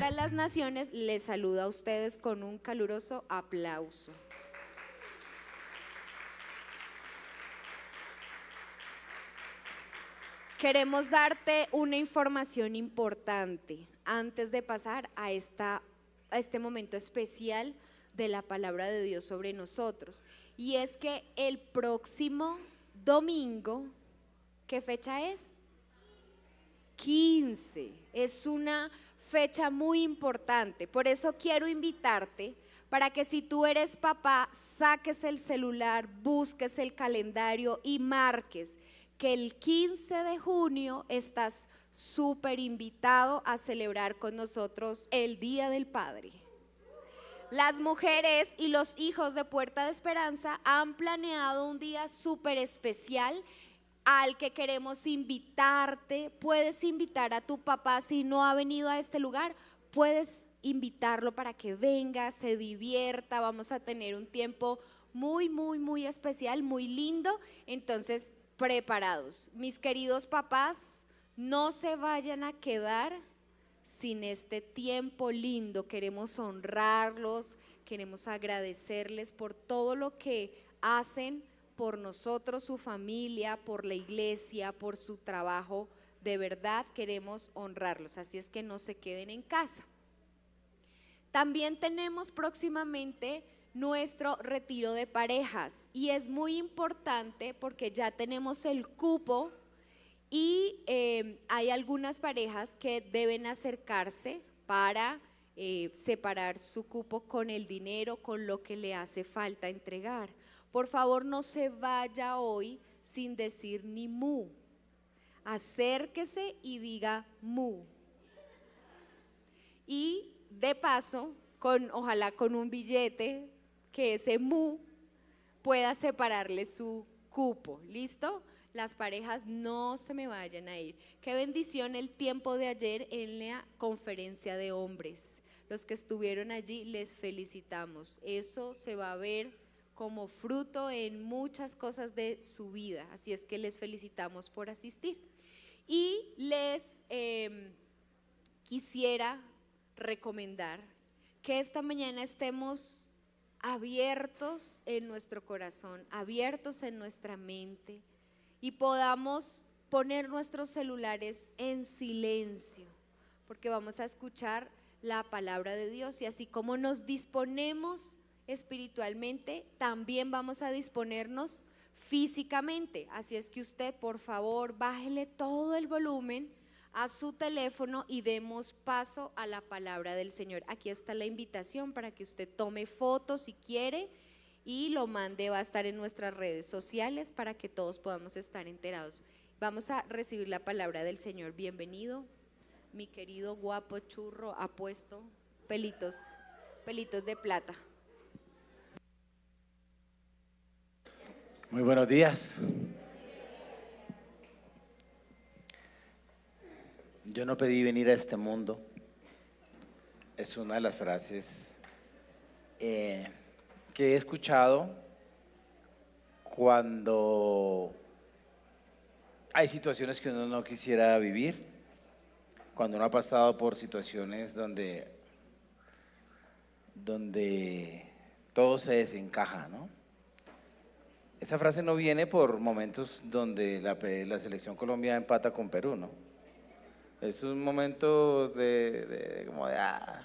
para las naciones les saluda a ustedes con un caluroso aplauso. Queremos darte una información importante antes de pasar a este momento especial de la palabra de Dios sobre nosotros. Y es que el próximo domingo, ¿qué fecha es? 15. Es una fecha muy importante. Por eso quiero invitarte para que si tú eres papá, saques el celular, busques el calendario y marques que el 15 de junio estás súper invitado a celebrar con nosotros el Día del Padre. Las mujeres y los hijos de Puerta de Esperanza han planeado un día súper especial al que queremos invitarte. Puedes invitar a tu papá si no ha venido a este lugar, puedes invitarlo para que venga, se divierta. Vamos a tener un tiempo muy especial, muy lindo. Entonces, preparados. Mis queridos papás, no se vayan a quedar sin este tiempo lindo. Queremos honrarlos, queremos agradecerles por todo lo que hacen por nosotros, su familia, por la iglesia, por su trabajo. De verdad queremos honrarlos, así es que no se queden en casa. También tenemos próximamente nuestro retiro de parejas y es muy importante porque ya tenemos el cupo y hay algunas parejas que deben acercarse para separar su cupo con el dinero, con lo que le hace falta entregar. Por favor, no se vaya hoy sin decir ni mu. Acérquese y diga mu. Y de paso, ojalá con un billete, que ese mu pueda separarle su cupo. ¿Listo? Las parejas no se me vayan a ir. Qué bendición el tiempo de ayer en la conferencia de hombres. Los que estuvieron allí les felicitamos. Eso se va a ver como fruto en muchas cosas de su vida. Así es que les felicitamos por asistir. Y les quisiera recomendar que esta mañana estemos abiertos en nuestro corazón, abiertos en nuestra mente y podamos poner nuestros celulares en silencio, porque vamos a escuchar la palabra de Dios y así como nos disponemos espiritualmente, también vamos a disponernos físicamente. Así es que usted, por favor, bájele todo el volumen a su teléfono y demos paso a la palabra del Señor. Aquí está la invitación para que usted tome fotos si quiere y lo mande, va a estar en nuestras redes sociales para que todos podamos estar enterados. Vamos a recibir la palabra del Señor. Bienvenido, mi querido guapo churro apuesto, pelitos de plata. Muy buenos días. Yo no pedí venir a este mundo. Es una de las frases que he escuchado cuando hay situaciones que uno no quisiera vivir, cuando uno ha pasado por situaciones donde todo se desencaja, ¿no? Esa frase no viene por momentos donde la selección Colombia empata con Perú, ¿no? Es un momento como de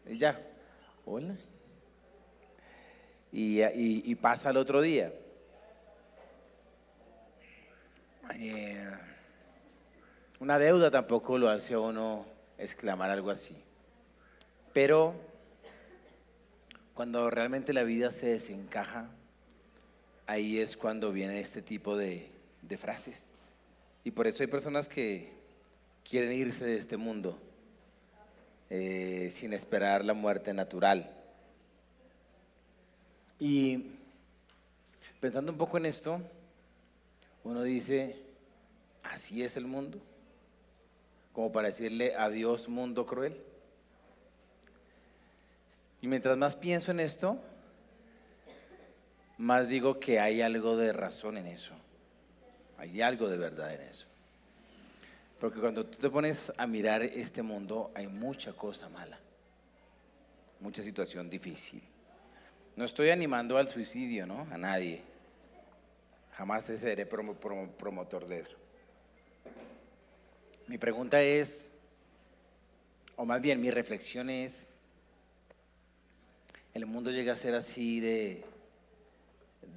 y ya, hola. Y pasa el otro día. Una deuda tampoco lo hace a uno exclamar algo así. Pero cuando realmente la vida se desencaja, ahí es cuando viene este tipo de frases. Y por eso hay personas que quieren irse de este mundo sin esperar la muerte natural. Y pensando un poco en esto, uno dice, ¿así es el mundo? Como para decirle adiós mundo cruel. Y mientras más pienso en esto, más digo que hay algo de razón en eso. Hay algo de verdad en eso. Porque cuando tú te pones a mirar este mundo, hay mucha cosa mala. mucha situación difícil. No estoy animando al suicidio, ¿no? A nadie. Jamás seré promotor de eso. Mi pregunta es, o más bien mi reflexión es, ¿el mundo llega a ser así de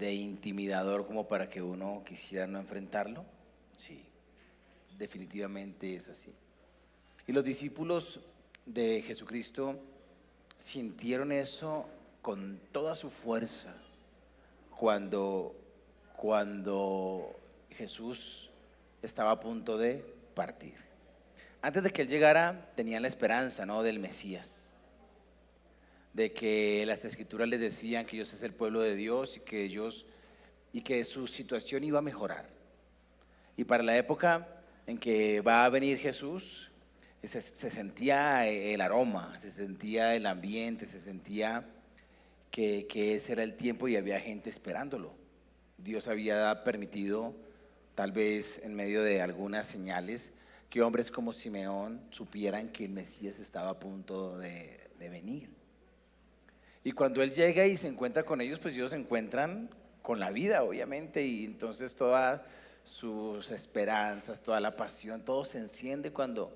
intimidador como para que uno quisiera no enfrentarlo? Sí, definitivamente es así. Y los discípulos de Jesucristo sintieron eso con toda su fuerza cuando Jesús estaba a punto de partir. Antes de que Él llegara, tenían la esperanza, ¿no?, del Mesías, de que las Escrituras les decían que ellos es el pueblo de Dios y que su situación iba a mejorar. Y para la época en que va a venir Jesús, se sentía el aroma, se sentía el ambiente, se sentía que ese era el tiempo y había gente esperándolo. Dios había permitido, tal vez en medio de algunas señales, que hombres como Simeón supieran que el Mesías estaba a punto de venir. Y cuando Él llega y se encuentra con ellos, pues ellos se encuentran con la vida, obviamente, y entonces todas sus esperanzas, toda la pasión, todo se enciende cuando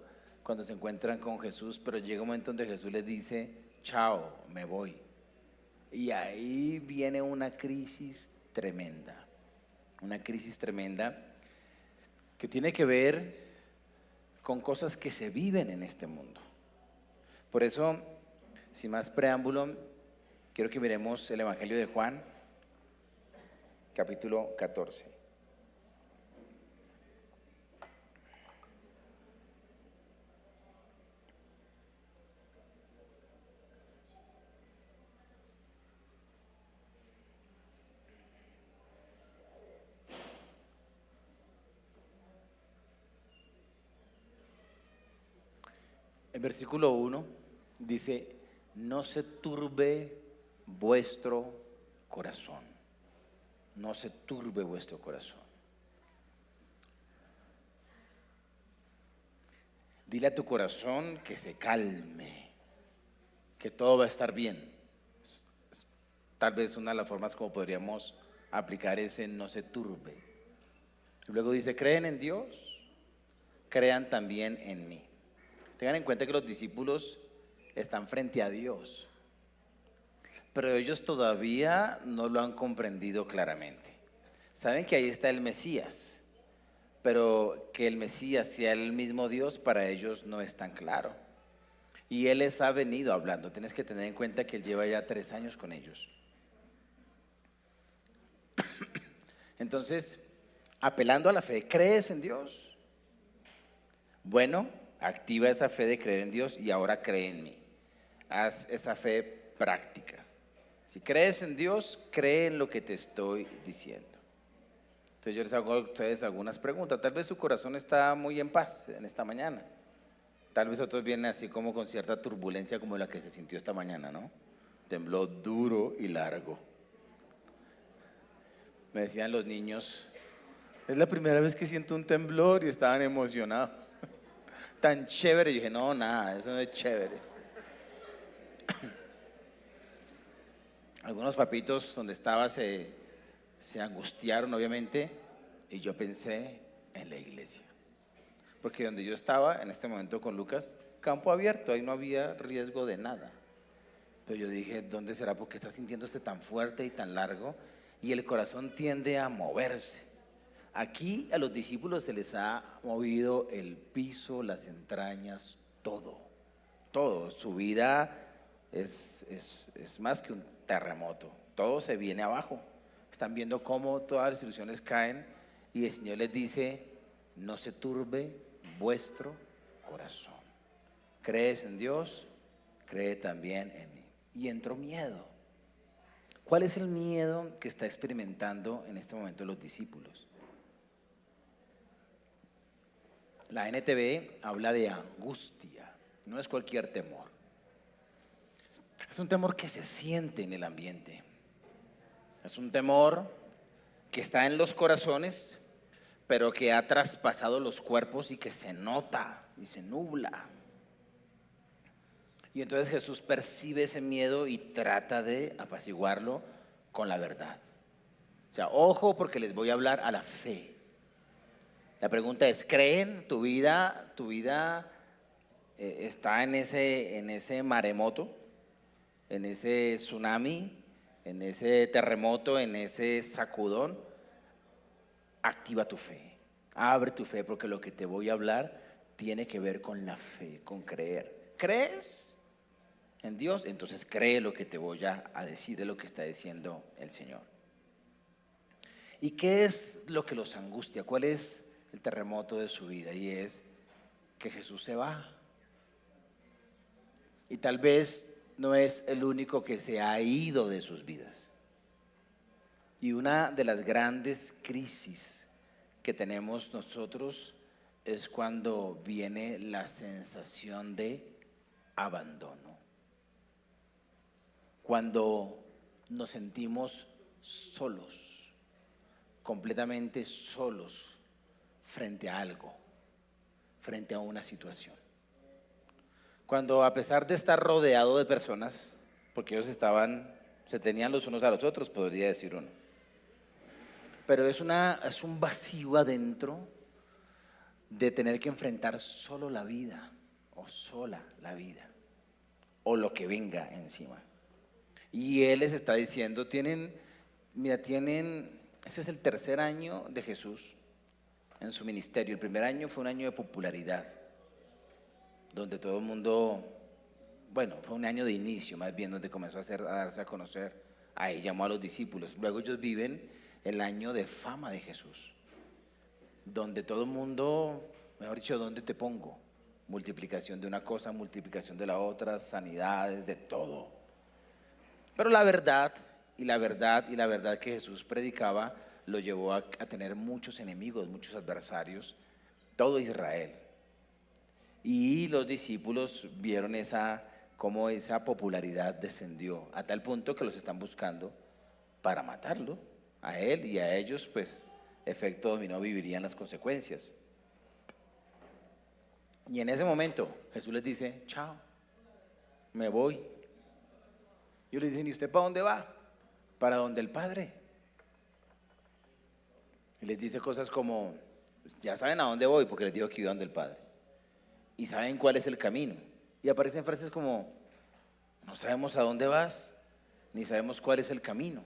se encuentran con Jesús, pero llega un momento donde Jesús les dice, chao, me voy. Y ahí viene una crisis tremenda que tiene que ver con cosas que se viven en este mundo. Por eso, sin más preámbulo, quiero que miremos el Evangelio de Juan, capítulo 14. El versículo 1 dice, no se turbe vuestro corazón, no se turbe vuestro corazón. Dile a tu corazón que se calme, que todo va a estar bien. Tal vez una de las formas como podríamos aplicar ese no se turbe. Y luego dice, creen en Dios, crean también en mí. Tengan en cuenta que los discípulos están frente a Dios, pero ellos todavía no lo han comprendido claramente. Saben que ahí está el Mesías, pero que el Mesías sea el mismo Dios para ellos no es tan claro. Y Él les ha venido hablando. Tienes que tener en cuenta que Él lleva ya 3 años con ellos. Entonces, apelando a la fe, ¿crees en Dios? Bueno, activa esa fe de creer en Dios y ahora cree en mí. Haz esa fe práctica. Si crees en Dios, cree en lo que te estoy diciendo. Entonces yo les hago a ustedes algunas preguntas. Tal vez su corazón está muy en paz en esta mañana. Tal vez otros vienen así como con cierta turbulencia como la que se sintió esta mañana, ¿no? Tembló duro y largo. Me decían los niños, es la primera vez que siento un temblor, y estaban emocionados. Tan chévere. Y dije, no, nada, eso no es chévere. Algunos papitos donde estaba se angustiaron, obviamente, y yo pensé en la iglesia. Porque donde yo estaba en este momento con Lucas, campo abierto, ahí no había riesgo de nada. Pero yo dije, ¿dónde será? Porque está sintiéndose tan fuerte y tan largo, y el corazón tiende a moverse. Aquí a los discípulos se les ha movido el piso, las entrañas, todo. Su vida es más que un terremoto. Todo se viene abajo. Están viendo cómo todas las ilusiones caen y el Señor les dice, no se turbe vuestro corazón. ¿Crees en Dios? Cree también en mí. Y entró miedo. ¿Cuál es el miedo que está experimentando en este momento los discípulos? La NTV habla de angustia, no es cualquier temor. Es un temor que se siente en el ambiente. Es un temor que está en los corazones, pero que ha traspasado los cuerpos y que se nota y se nubla. Y entonces Jesús percibe ese miedo y trata de apaciguarlo con la verdad. O sea, ojo, porque les voy a hablar a la fe. La pregunta es, ¿creen? ¿Tu vida está en ese maremoto, en ese tsunami, en ese terremoto, en ese sacudón? Activa tu fe, abre tu fe, porque lo que te voy a hablar tiene que ver con la fe, con creer. ¿Crees en Dios? Entonces cree lo que te voy a decir, de lo que está diciendo el Señor. ¿Y qué es lo que los angustia? ¿Cuál es el terremoto de su vida? Y es que Jesús se va. Y tal vez no es el único que se ha ido de sus vidas. Y una de las grandes crisis que tenemos nosotros es cuando viene la sensación de abandono. Cuando nos sentimos solos, completamente solos frente a algo, frente a una situación. Cuando, a pesar de estar rodeado de personas, porque ellos se tenían los unos a los otros, podría decir uno, pero es un vacío adentro de tener que enfrentar solo la vida, o sola la vida, o lo que venga encima. Y Él les está diciendo, este es el tercer año de Jesús en su ministerio. El primer año fue un año de popularidad, donde todo el mundo, fue un año de inicio, más bien, donde comenzó a darse a conocer. Ahí llamó a los discípulos. Luego ellos viven el año de fama de Jesús, donde todo el mundo, mejor dicho, ¿dónde te pongo? Multiplicación de una cosa, multiplicación de la otra, sanidades, de todo. Pero la verdad que Jesús predicaba lo llevó a tener muchos enemigos, muchos adversarios, todo Israel. Y los discípulos vieron cómo esa popularidad descendió a tal punto que los están buscando para matarlo, a él y a ellos, pues efecto dominó, vivirían las consecuencias. Y en ese momento Jesús les dice, chao, me voy. Y ellos le dicen, ¿y usted para dónde va? Para donde el Padre. Y les dice cosas como, ya saben a dónde voy, porque les digo que iba donde el Padre. Y saben cuál es el camino. Y aparecen frases como, no sabemos a dónde vas, ni sabemos cuál es el camino.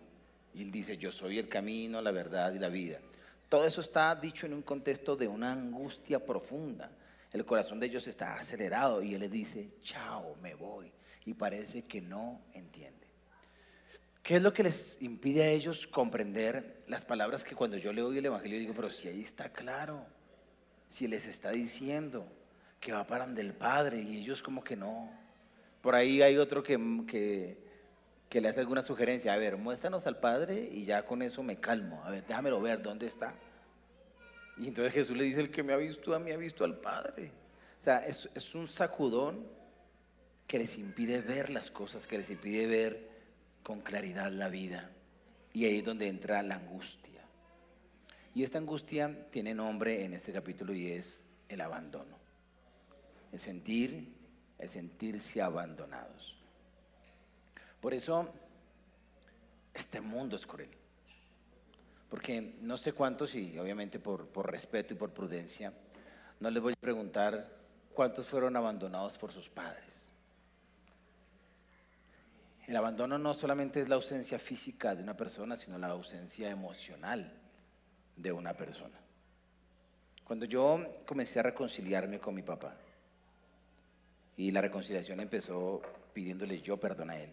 Y Él dice, yo soy el camino, la verdad y la vida. Todo eso está dicho en un contexto de una angustia profunda. El corazón de ellos está acelerado y Él les dice, chao, me voy. Y parece que no entiende. ¿Qué es lo que les impide a ellos comprender las palabras que cuando yo leo el Evangelio digo, pero si ahí está claro, si les está diciendo que va para donde el Padre, y ellos como que no? Por ahí hay otro que le hace alguna sugerencia, a ver, muéstranos al Padre y ya con eso me calmo, a ver, déjamelo ver, ¿dónde está? Y entonces Jesús le dice, el que me ha visto a mí ha visto al Padre. O sea, es un sacudón que les impide ver las cosas, que les impide ver con claridad la vida. Y ahí es donde entra la angustia. Y esta angustia tiene nombre en este capítulo y es el abandono. El sentirse abandonados. Por eso este mundo es cruel. Porque no sé cuántos, y obviamente por respeto y por prudencia, no les voy a preguntar cuántos fueron abandonados por sus padres. El abandono no solamente es la ausencia física de una persona, sino la ausencia emocional de una persona. Cuando yo comencé a reconciliarme con mi papá, y la reconciliación empezó pidiéndole yo perdón a él.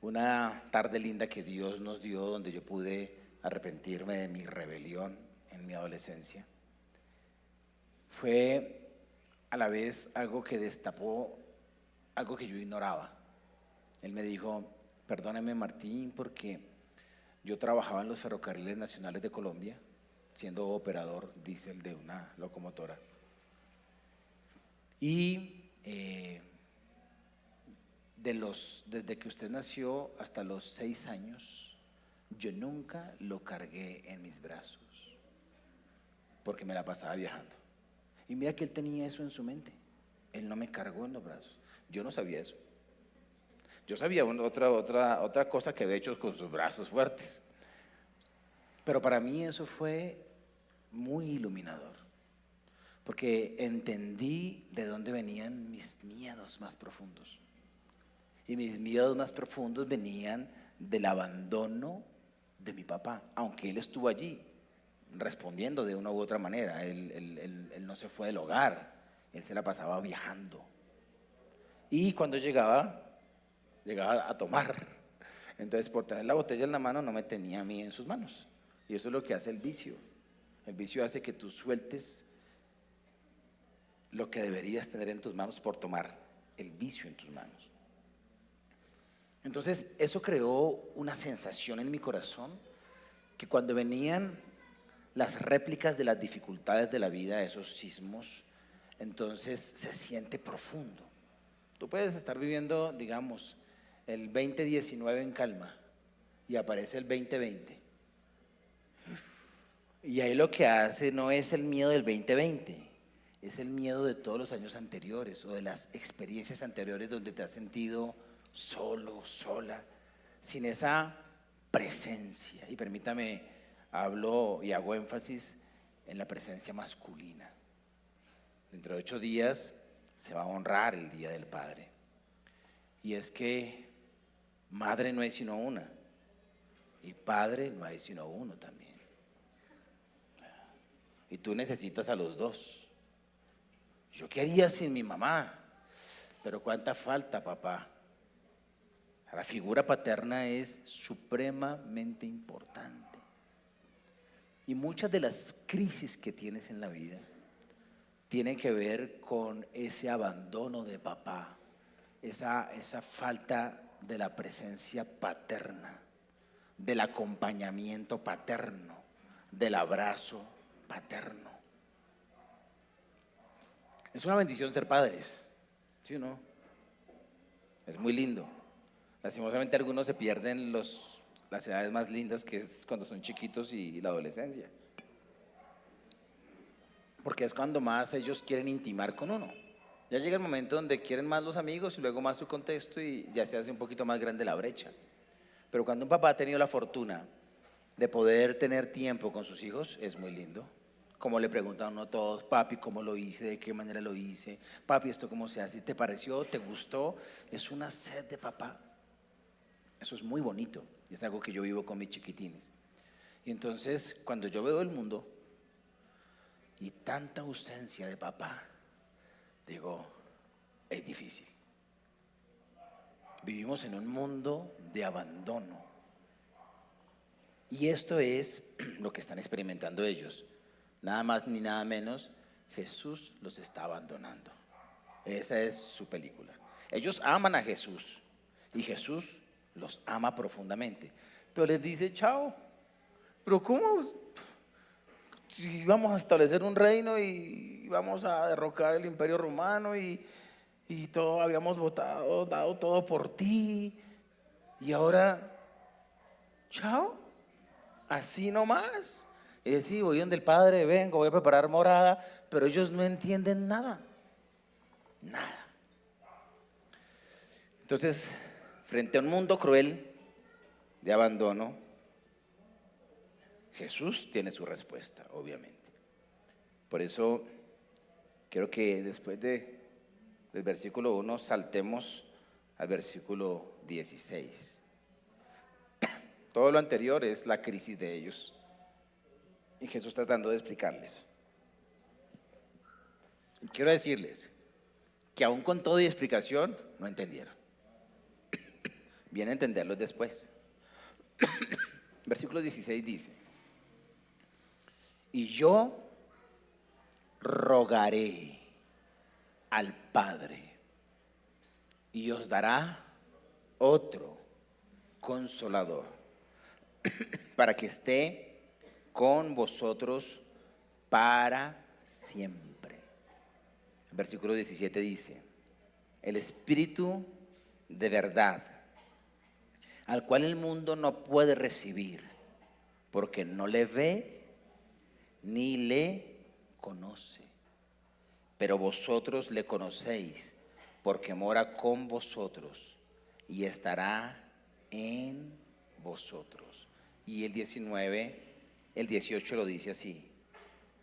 Una tarde linda que Dios nos dio, donde yo pude arrepentirme de mi rebelión en mi adolescencia, fue a la vez algo que destapó algo que yo ignoraba. Él me dijo, perdóname Martín, porque yo trabajaba en los ferrocarriles nacionales de Colombia, siendo operador diésel de una locomotora. Y desde que usted nació hasta los 6 años, yo nunca lo cargué en mis brazos, porque me la pasaba viajando. Y mira que él tenía eso en su mente. Él no me cargó en los brazos. Yo no sabía eso. Yo sabía otra cosa que había hecho con sus brazos fuertes. Pero para mí eso fue muy iluminador, porque entendí de dónde venían mis miedos más profundos. Y mis miedos más profundos venían del abandono de mi papá, aunque él estuvo allí respondiendo de una u otra manera. Él no se fue del hogar, él se la pasaba viajando. Y cuando llegaba a tomar. Entonces, por tener la botella en la mano, no me tenía a mí en sus manos. Y eso es lo que hace el vicio. El vicio hace que tú sueltes lo que deberías tener en tus manos por tomar el vicio en tus manos. Entonces, eso creó una sensación en mi corazón que cuando venían las réplicas de las dificultades de la vida, esos sismos, entonces se siente profundo. Tú puedes estar viviendo, digamos, el 2019 en calma y aparece el 2020. Y ahí lo que hace no es el miedo del 2020, es el miedo de todos los años anteriores o de las experiencias anteriores donde te has sentido solo, sola, sin esa presencia. Y permítame, hablo y hago énfasis en la presencia masculina. Dentro de 8 días se va a honrar el Día del Padre. Y es que madre no hay sino una, y padre no hay sino uno también. Y tú necesitas a los dos. ¿Yo qué haría sin mi mamá? Pero cuánta falta, papá. La figura paterna es supremamente importante. Y muchas de las crisis que tienes en la vida tienen que ver con ese abandono de papá, esa falta de la presencia paterna, del acompañamiento paterno, del abrazo paterno. Es una bendición ser padres, ¿sí o no? Es muy lindo. Lastimosamente algunos se pierden las edades más lindas, que es cuando son chiquitos y la adolescencia, porque es cuando más ellos quieren intimar con uno. Ya llega el momento donde quieren más los amigos y luego más su contexto y ya se hace un poquito más grande la brecha. Pero cuando un papá ha tenido la fortuna de poder tener tiempo con sus hijos, es muy lindo. Como le preguntan a uno todos: papi, ¿cómo lo hice? ¿De qué manera lo hice? Papi, ¿esto cómo se hace? ¿Te pareció? ¿Te gustó? Es una sed de papá. Eso es muy bonito y es algo que yo vivo con mis chiquitines. Y entonces, cuando yo veo el mundo y tanta ausencia de papá, digo, es difícil. Vivimos en un mundo de abandono. Y esto es lo que están experimentando ellos. Nada más ni nada menos, Jesús los está abandonando. Esa es su película. Ellos aman a Jesús y Jesús los ama profundamente, pero les dice: chao. Pero ¿cómo? Si vamos a establecer un reino y vamos a derrocar el Imperio Romano y todo, habíamos dado todo por ti, y ahora, chao, así nomás. Y decir, voy donde el Padre, vengo, voy a preparar morada, pero ellos no entienden nada. Entonces, frente a un mundo cruel de abandono, Jesús tiene su respuesta, obviamente. Por eso quiero que después del versículo 1 saltemos al versículo 16. Todo lo anterior es la crisis de ellos y Jesús tratando de explicarles. Y quiero decirles que aún con toda explicación no entendieron. Viene a entenderlos después. Versículo 16 dice: y yo rogaré al Padre y os dará otro consolador para que esté con vosotros para siempre. Versículo 17 dice: el Espíritu de verdad, al cual el mundo no puede recibir, porque no le ve ni le conoce, pero vosotros le conocéis, porque mora con vosotros y estará en vosotros. Y el 18 lo dice así: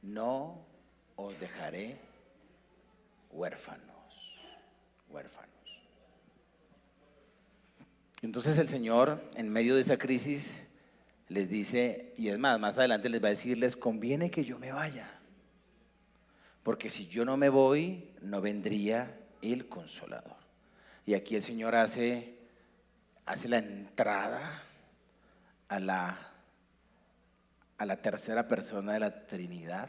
no os dejaré huérfanos. Entonces el Señor, en medio de esa crisis, les dice, y es más adelante les va a decir, les conviene que yo me vaya, porque si yo no me voy, no vendría el Consolador. Y aquí el Señor hace la entrada a la tercera persona de la Trinidad,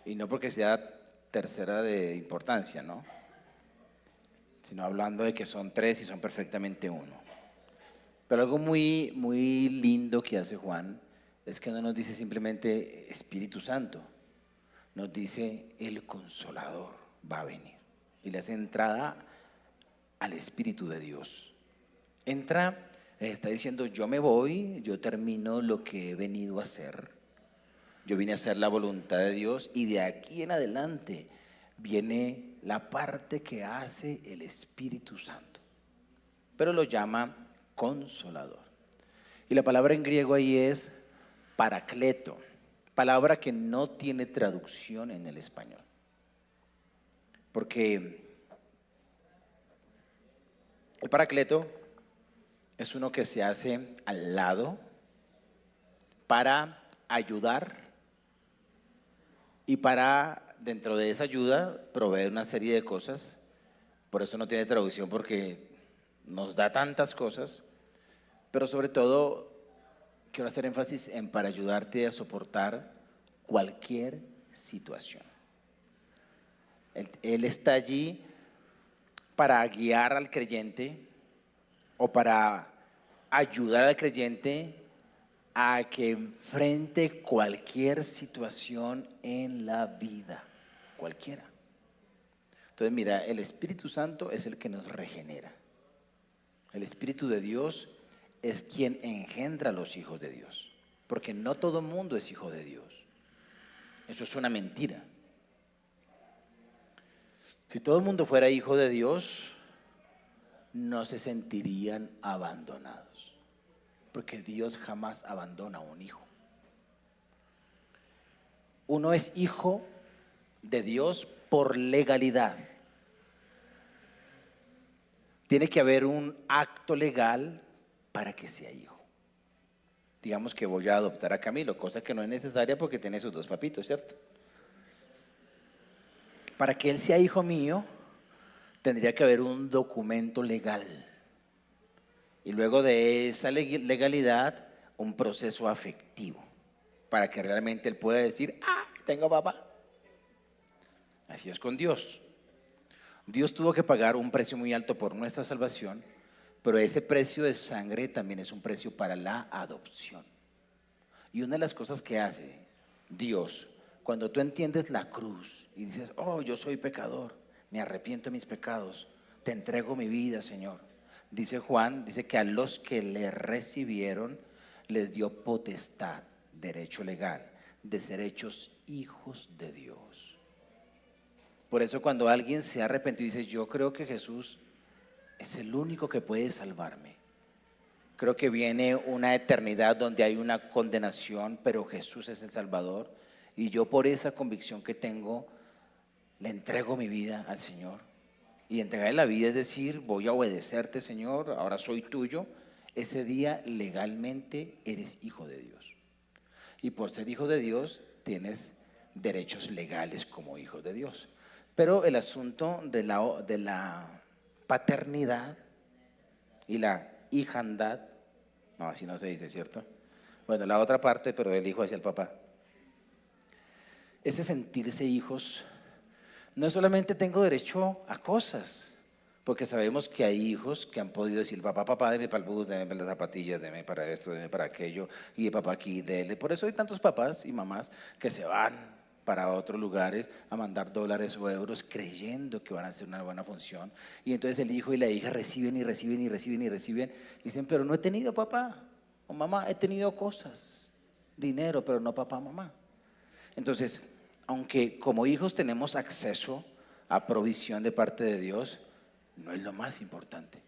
y no porque sea tercera de importancia, ¿no? Sino hablando de que son tres y son perfectamente uno. Pero algo muy, muy lindo que hace Juan es que no nos dice simplemente Espíritu Santo, nos dice el Consolador va a venir y le hace entrada al Espíritu de Dios. Entra, está diciendo, yo me voy, yo termino lo que he venido a hacer, yo vine a hacer la voluntad de Dios y de aquí en adelante viene la parte que hace el Espíritu Santo, pero lo llama Consolador. Y la palabra en griego ahí es paracleto, palabra que no tiene traducción en el español, porque el paracleto es uno que se hace al lado para ayudar y para, dentro de esa ayuda, proveer una serie de cosas. Por eso no tiene traducción, porque nos da tantas cosas, pero sobre todo quiero hacer énfasis en para ayudarte a soportar cualquier situación. Él está allí para guiar al creyente o para ayudar al creyente a que enfrente cualquier situación en la vida, cualquiera. Entonces mira, el Espíritu Santo es el que nos regenera. El Espíritu de Dios es quien engendra a los hijos de Dios, porque no todo mundo es hijo de Dios. Eso es una mentira. Si todo el mundo fuera hijo de Dios, no se sentirían abandonados, porque Dios jamás abandona a un hijo. Uno es hijo de Dios por legalidad. Tiene que haber un acto legal para que sea hijo. Digamos que voy a adoptar a Camilo, cosa que no es necesaria porque tiene sus dos papitos, ¿cierto? Para que él sea hijo mío, tendría que haber un documento legal. Y luego de esa legalidad, un proceso afectivo, para que realmente él pueda decir, tengo papá. Así es con Dios. Dios tuvo que pagar un precio muy alto por nuestra salvación, pero ese precio de sangre también es un precio para la adopción. Y una de las cosas que hace Dios, cuando tú entiendes la cruz y dices, yo soy pecador, me arrepiento de mis pecados, te entrego mi vida, Señor. Dice Juan, dice que a los que le recibieron les dio potestad, derecho legal, de ser hechos hijos de Dios. Por eso cuando alguien se arrepentió y dice, yo creo que Jesús es el único que puede salvarme. Creo que viene una eternidad donde hay una condenación, pero Jesús es el Salvador. Y yo por esa convicción que tengo, le entrego mi vida al Señor. Y entregarle la vida es decir, voy a obedecerte, Señor, ahora soy tuyo. Ese día legalmente eres hijo de Dios. Y por ser hijo de Dios, tienes derechos legales como hijo de Dios. Pero el asunto de la paternidad y la hijandad, no, así no se dice, ¿cierto? Bueno, la otra parte, pero el hijo hacia el papá. Ese sentirse hijos, no es solamente tengo derecho a cosas, porque sabemos que hay hijos que han podido decir, papá, deme para el bus, deme para las zapatillas, deme para esto, deme para aquello, y el papá aquí, dele. Por eso hay tantos papás y mamás que se van para otros lugares a mandar dólares o euros creyendo que van a hacer una buena función. Y entonces el hijo y la hija reciben y reciben y reciben y reciben. Y dicen, pero no he tenido papá o mamá, he tenido cosas, dinero, pero no papá, mamá. Entonces, aunque como hijos tenemos acceso a provisión de parte de Dios, no es lo más importante.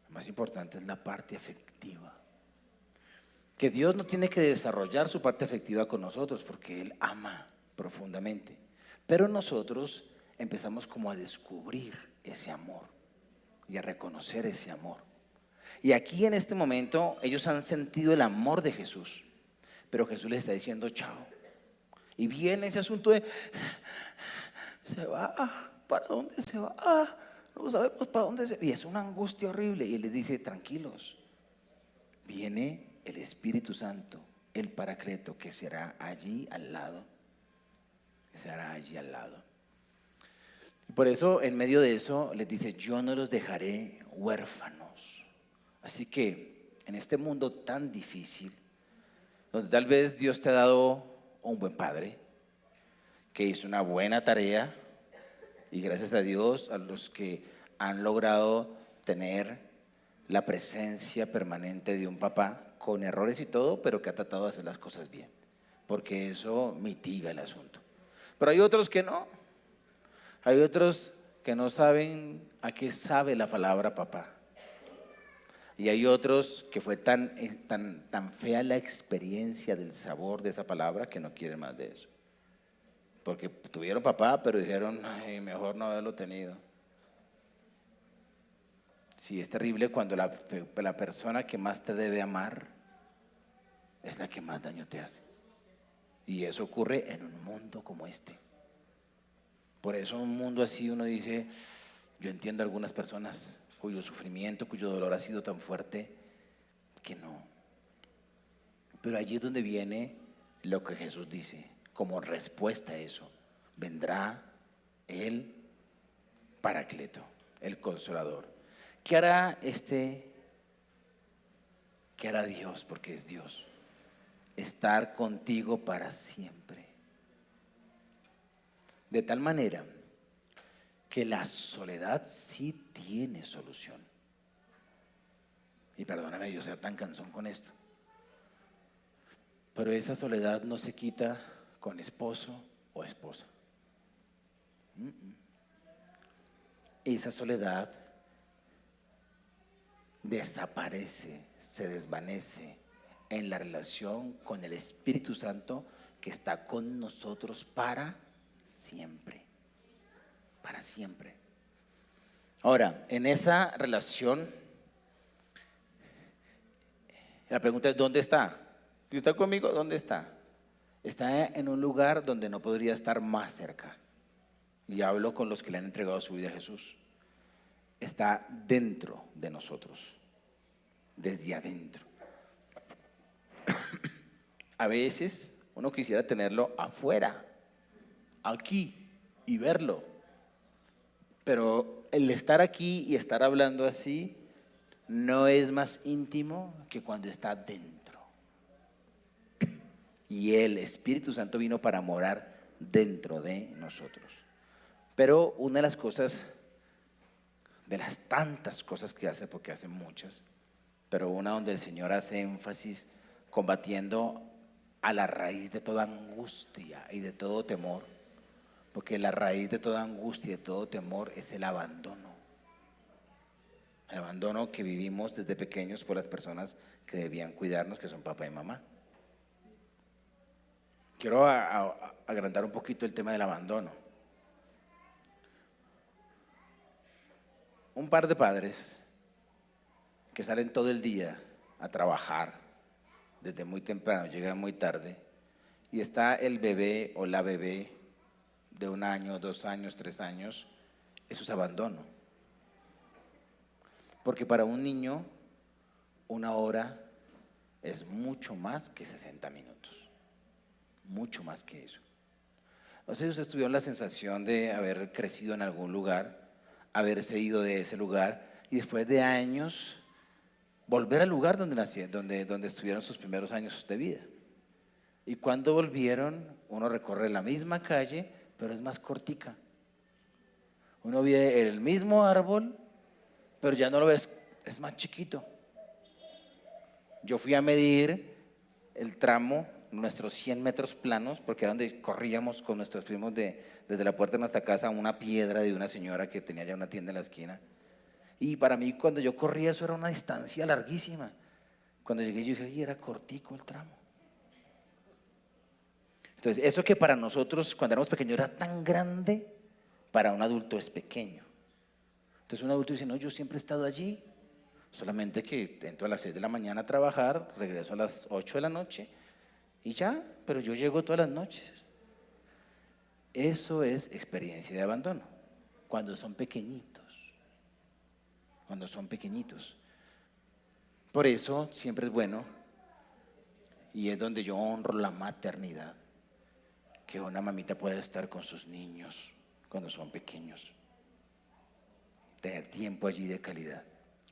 Lo más importante es la parte afectiva. Que Dios no tiene que desarrollar su parte afectiva con nosotros porque Él ama profundamente. Pero nosotros empezamos como a descubrir ese amor y a reconocer ese amor. Y aquí en este momento ellos han sentido el amor de Jesús, pero Jesús les está diciendo chao. Y viene ese asunto de, se va, ¿para dónde se va? No sabemos para dónde se va. Y es una angustia horrible. Y Él les dice, tranquilos, viene el Espíritu Santo, el Paracleto, que será allí al lado. Será allí al lado. Y por eso, en medio de eso, les dice, yo no los dejaré huérfanos. Así que, en este mundo tan difícil, donde tal vez Dios te ha dado un buen padre, que hizo una buena tarea, y gracias a Dios, a los que han logrado tener la presencia permanente de un papá, con errores y todo, pero que ha tratado de hacer las cosas bien, porque eso mitiga el asunto. Pero hay otros que no, hay otros que no saben a qué sabe la palabra papá. Y hay otros que fue tan fea la experiencia del sabor de esa palabra que no quieren más de eso. Porque tuvieron papá, pero dijeron, ay, mejor no haberlo tenido. Sí, es terrible cuando la persona que más te debe amar es la que más daño te hace. Y eso ocurre en un mundo como este. Por eso en un mundo así uno dice, yo entiendo a algunas personas cuyo sufrimiento, cuyo dolor ha sido tan fuerte que no. Pero allí es donde viene lo que Jesús dice, como respuesta a eso, vendrá el Paracleto, el Consolador. ¿Qué hará ¿Qué hará Dios? Porque es Dios. Estar contigo para siempre. De tal manera que la soledad sí tiene solución. Y perdóname yo ser tan cansón con esto, pero esa soledad no se quita con esposo o esposa. Esa soledad desaparece, se desvanece en la relación con el Espíritu Santo que está con nosotros para siempre. Para siempre. Ahora, en esa relación, la pregunta es, ¿dónde está? Si está conmigo, ¿dónde está? Está en un lugar donde no podría estar más cerca. Y hablo con los que le han entregado su vida a Jesús. Está dentro de nosotros, desde adentro. A veces uno quisiera tenerlo afuera, aquí, y verlo. Pero el estar aquí y estar hablando así no es más íntimo que cuando está dentro. Y el Espíritu Santo vino para morar dentro de nosotros. Pero una de las cosas, de las tantas cosas que hace, porque hace muchas, pero una donde el Señor hace énfasis combatiendo a la raíz de toda angustia y de todo temor, porque la raíz de toda angustia y de todo temor es el abandono. El abandono que vivimos desde pequeños por las personas que debían cuidarnos, que son papá y mamá. Quiero agrandar un poquito el tema del abandono. Un par de padres que salen todo el día a trabajar, desde muy temprano, llegan muy tarde, y está el bebé o la bebé de 1 año, 2 años, 3 años, eso es abandono. Porque para un niño 1 hora es mucho más que 60 minutos, mucho más que eso. No sé si ustedes tuvieron la sensación de haber crecido en algún lugar, haberse ido de ese lugar y después de años volver al lugar donde nacieron, donde estuvieron sus primeros años de vida. Y cuando volvieron, uno recorre la misma calle, pero es más cortica. Uno ve el mismo árbol, pero ya no lo ves, es más chiquito. Yo fui a medir el tramo nuestros 100 metros planos, porque era donde corríamos con nuestros primos desde la puerta de nuestra casa a una piedra de una señora que tenía ya una tienda en la esquina. Y para mí, cuando yo corría, eso era una distancia larguísima. Cuando llegué, yo dije, oye, era cortico el tramo. Entonces, eso que para nosotros, cuando éramos pequeños, era tan grande, para un adulto es pequeño. Entonces, un adulto dice, no, yo siempre he estado allí, solamente que entro a las 6 de la mañana a trabajar, regreso a las 8 de la noche y ya, pero yo llego todas las noches. Eso es experiencia de abandono, cuando son pequeñitos, cuando son pequeñitos. Por eso siempre es bueno, y es donde yo honro la maternidad, que una mamita pueda estar con sus niños cuando son pequeños, tener tiempo allí de calidad.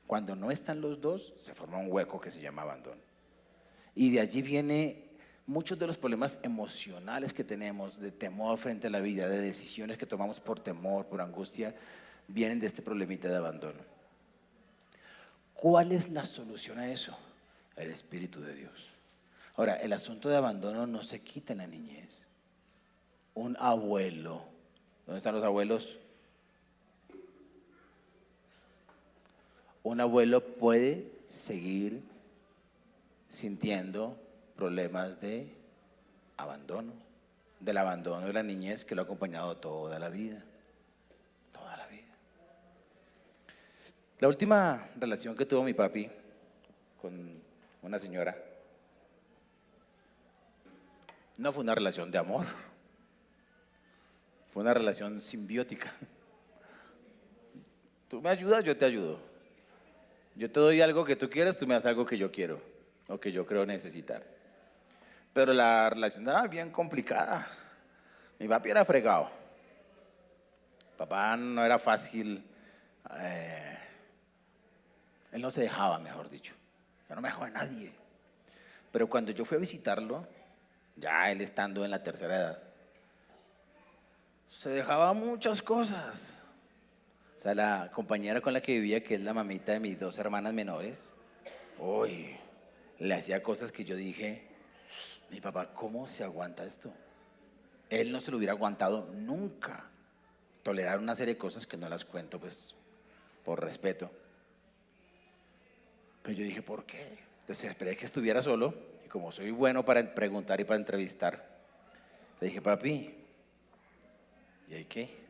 Cuando no están los dos, se forma un hueco que se llama abandono. Y de allí viene muchos de los problemas emocionales que tenemos, de temor frente a la vida, de decisiones que tomamos por temor, por angustia, vienen de este problemita de abandono. ¿Cuál es la solución a eso? El Espíritu de Dios. Ahora, el asunto de abandono no se quita en la niñez. Un abuelo, ¿dónde están los abuelos? Un abuelo puede seguir sintiendo problemas de abandono, del abandono de la niñez que lo ha acompañado toda la vida, toda la vida. La última relación que tuvo mi papi con una señora no fue una relación de amor, fue una relación simbiótica. Tú me ayudas, yo te ayudo. Yo te doy algo que tú quieres, tú me das algo que yo quiero o que yo creo necesitar. Pero la relación era bien complicada. Mi papi era fregado. Papá no era fácil. Él no se dejaba, mejor dicho. Yo no me dejaba de nadie. Pero cuando yo fui a visitarlo, ya él estando en la tercera edad, se dejaba muchas cosas. O sea, la compañera con la que vivía, que es la mamita de mis 2 hermanas menores, uy, le hacía cosas que yo dije, mi papá, ¿cómo se aguanta esto? Él no se lo hubiera aguantado nunca. Tolerar una serie de cosas que no las cuento, pues, por respeto. Pero yo dije, ¿por qué? Entonces esperé que estuviera solo, y como soy bueno para preguntar y para entrevistar, le dije, papi, ¿y ahí qué?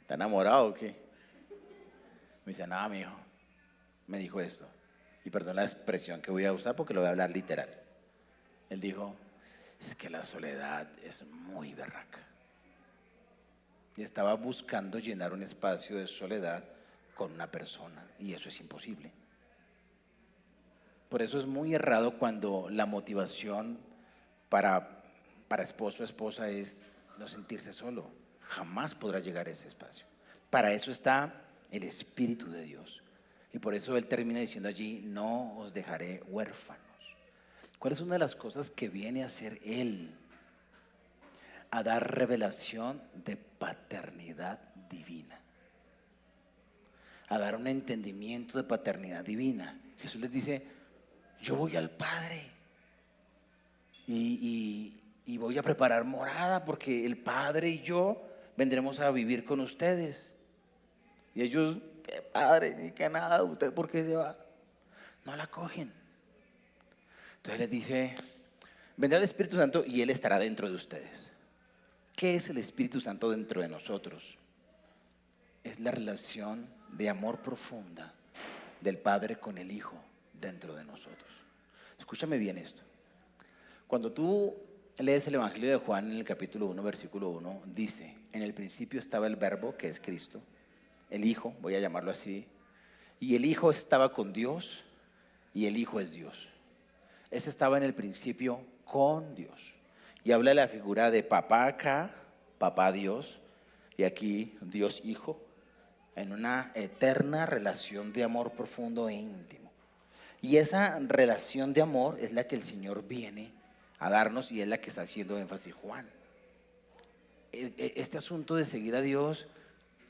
¿Está enamorado o qué? Me dice, nada, mi hijo. Me dijo esto. Y perdón la expresión que voy a usar porque lo voy a hablar literal. Él dijo, es que la soledad es muy berraca. Y estaba buscando llenar un espacio de soledad con una persona. Y eso es imposible. Por eso es muy errado cuando la motivación para esposo o esposa es no sentirse solo. Jamás podrá llegar a ese espacio. Para eso está el Espíritu de Dios. Y por eso Él termina diciendo allí, no os dejaré huérfanos. ¿Cuál es una de las cosas que viene a hacer Él? A dar revelación de paternidad divina. A dar un entendimiento de paternidad divina. Jesús les dice, yo voy al Padre y voy a preparar morada porque el Padre y yo vendremos a vivir con ustedes. Y ellos, qué padre, ni que nada, ¿usted por qué se va? No la cogen. Entonces les dice, vendrá el Espíritu Santo y Él estará dentro de ustedes. ¿Qué es el Espíritu Santo dentro de nosotros? Es la relación de amor profunda del Padre con el Hijo dentro de nosotros. Escúchame bien esto. Cuando tú lees el Evangelio de Juan en el capítulo 1, versículo 1, dice, en el principio estaba el Verbo, que es Cristo, el Hijo, voy a llamarlo así, y el Hijo estaba con Dios, y el Hijo es Dios. Ese estaba en el principio con Dios. Y habla de la figura de papá acá, papá Dios, y aquí Dios Hijo, en una eterna relación de amor profundo e íntimo. Y esa relación de amor es la que el Señor viene a darnos y es la que está haciendo énfasis Juan. Este asunto de seguir a Dios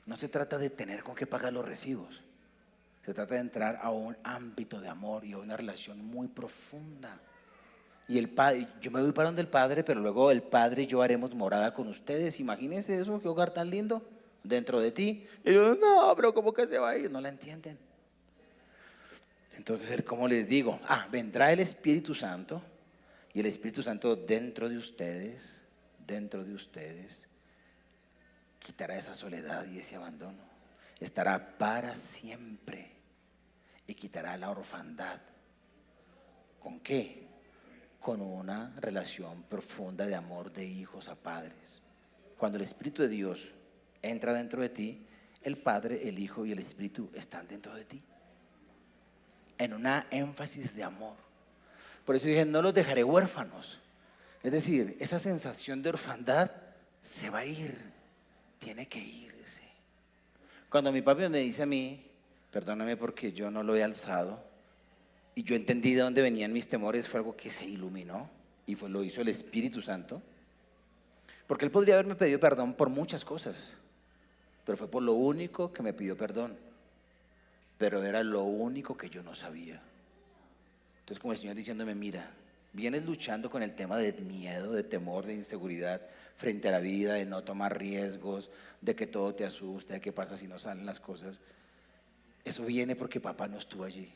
no se trata de tener con qué pagar los recibos. Se trata de entrar a un ámbito de amor y a una relación muy profunda. Y el Padre, yo me voy para donde el Padre, pero luego el Padre y yo haremos morada con ustedes. Imagínense eso, qué hogar tan lindo dentro de ti. Y yo, no, pero ¿cómo que se va a ir? No la entienden. Entonces, ¿cómo les digo? Vendrá el Espíritu Santo, y el Espíritu Santo dentro de ustedes, quitará esa soledad y ese abandono. Estará para siempre y quitará la orfandad. ¿Con qué? Con una relación profunda de amor de hijos a padres. Cuando el Espíritu de Dios entra dentro de ti, el Padre, el Hijo y el Espíritu están dentro de ti, en una énfasis de amor. Por eso dije, no los dejaré huérfanos. Es decir, esa sensación de orfandad se va a ir, tiene que irse. Cuando mi papi me dice a mí, perdóname porque yo no lo he alzado, y yo entendí de dónde venían mis temores, fue algo que se iluminó y lo hizo el Espíritu Santo. Porque él podría haberme pedido perdón por muchas cosas, pero fue por lo único que me pidió perdón. Pero era lo único que yo no sabía. Entonces, como el Señor diciéndome, mira, vienes luchando con el tema de miedo, de temor, de inseguridad frente a la vida, de no tomar riesgos, de que todo te asusta, de qué pasa si no salen las cosas. Eso viene porque papá no estuvo allí.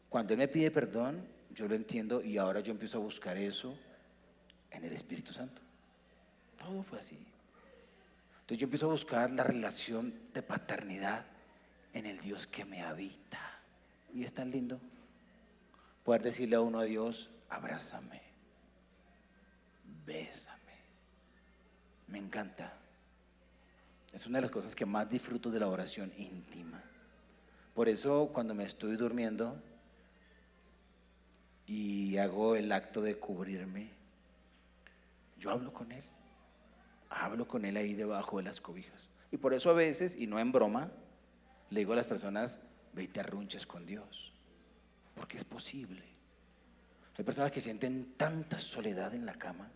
Cuando Él me pide perdón, yo lo entiendo y ahora yo empiezo a buscar eso en el Espíritu Santo. Todo fue así. Entonces yo empiezo a buscar la relación de paternidad en el Dios que me habita. Y es tan lindo poder decirle a uno a Dios, abrázame, bésame. Me encanta. Es una de las cosas que más disfruto de la oración íntima. Por eso cuando me estoy durmiendo y hago el acto de cubrirme, yo hablo con Él ahí debajo de las cobijas. Y por eso a veces, y no en broma, le digo a las personas, ve y te arrunches con Dios, porque es posible. Hay personas que sienten tanta soledad en la cama.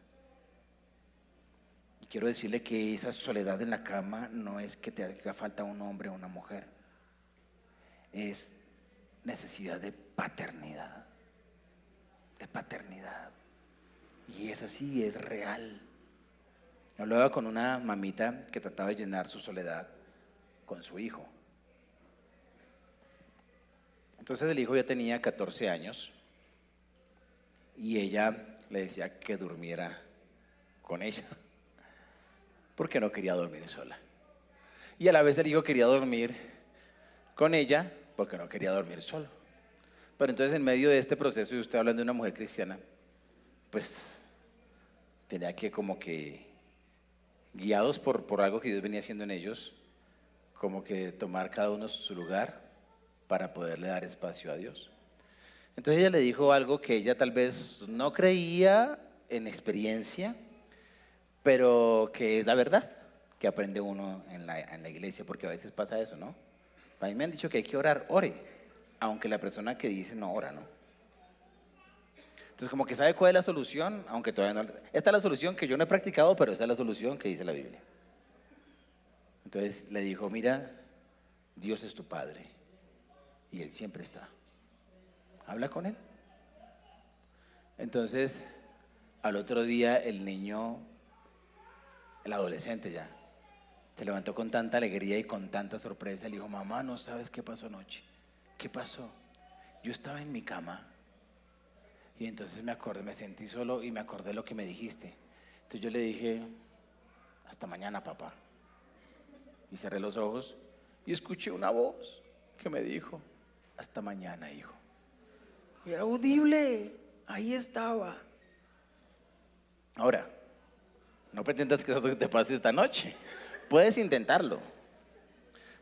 Y quiero decirle que esa soledad en la cama no es que te haga falta un hombre o una mujer, es necesidad de paternidad. Y es así, es real. Hablaba con una mamita que trataba de llenar su soledad con su hijo. Entonces el hijo ya tenía 14 años y ella le decía que durmiera con ella porque no quería dormir sola. Y a la vez el hijo quería dormir con ella porque no quería dormir solo. Pero entonces en medio de este proceso, y usted hablando de una mujer cristiana, pues tenía que como que, guiados por algo que Dios venía haciendo en ellos, como que tomar cada uno su lugar para poderle dar espacio a Dios. Entonces ella le dijo algo que ella tal vez no creía en experiencia, pero que es la verdad, que aprende uno en la iglesia, porque a veces pasa eso, ¿no? A mí me han dicho que hay que orar, ore, aunque la persona que dice no ora, ¿no? Entonces como que sabe cuál es la solución, aunque todavía no. Esta es la solución que yo no he practicado, pero esa es la solución que dice la Biblia. Entonces le dijo, mira, Dios es tu Padre y Él siempre está. Habla con Él. Entonces al otro día el niño, el adolescente ya, se levantó con tanta alegría y con tanta sorpresa. Le dijo, mamá, ¿no sabes qué pasó anoche? ¿Qué pasó? Yo estaba en mi cama y entonces me sentí solo y me acordé lo que me dijiste. Entonces yo le dije, hasta mañana, papá. Y cerré los ojos y escuché una voz que me dijo, hasta mañana, hijo. Y era audible, ahí estaba. Ahora, no pretendas que eso te pase esta noche. Puedes intentarlo,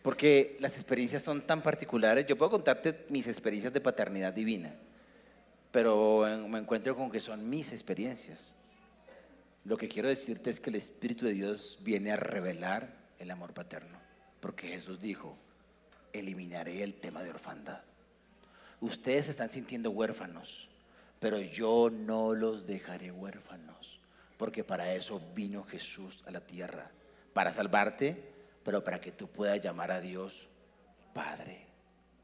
porque las experiencias son tan particulares. Yo puedo contarte mis experiencias de paternidad divina, pero me encuentro con que son mis experiencias. Lo que quiero decirte es que el Espíritu de Dios viene a revelar el amor paterno, porque Jesús dijo, eliminaré el tema de orfandad. Ustedes se están sintiendo huérfanos, pero yo no los dejaré huérfanos, porque para eso vino Jesús a la tierra, para salvarte, pero para que tú puedas llamar a Dios Padre.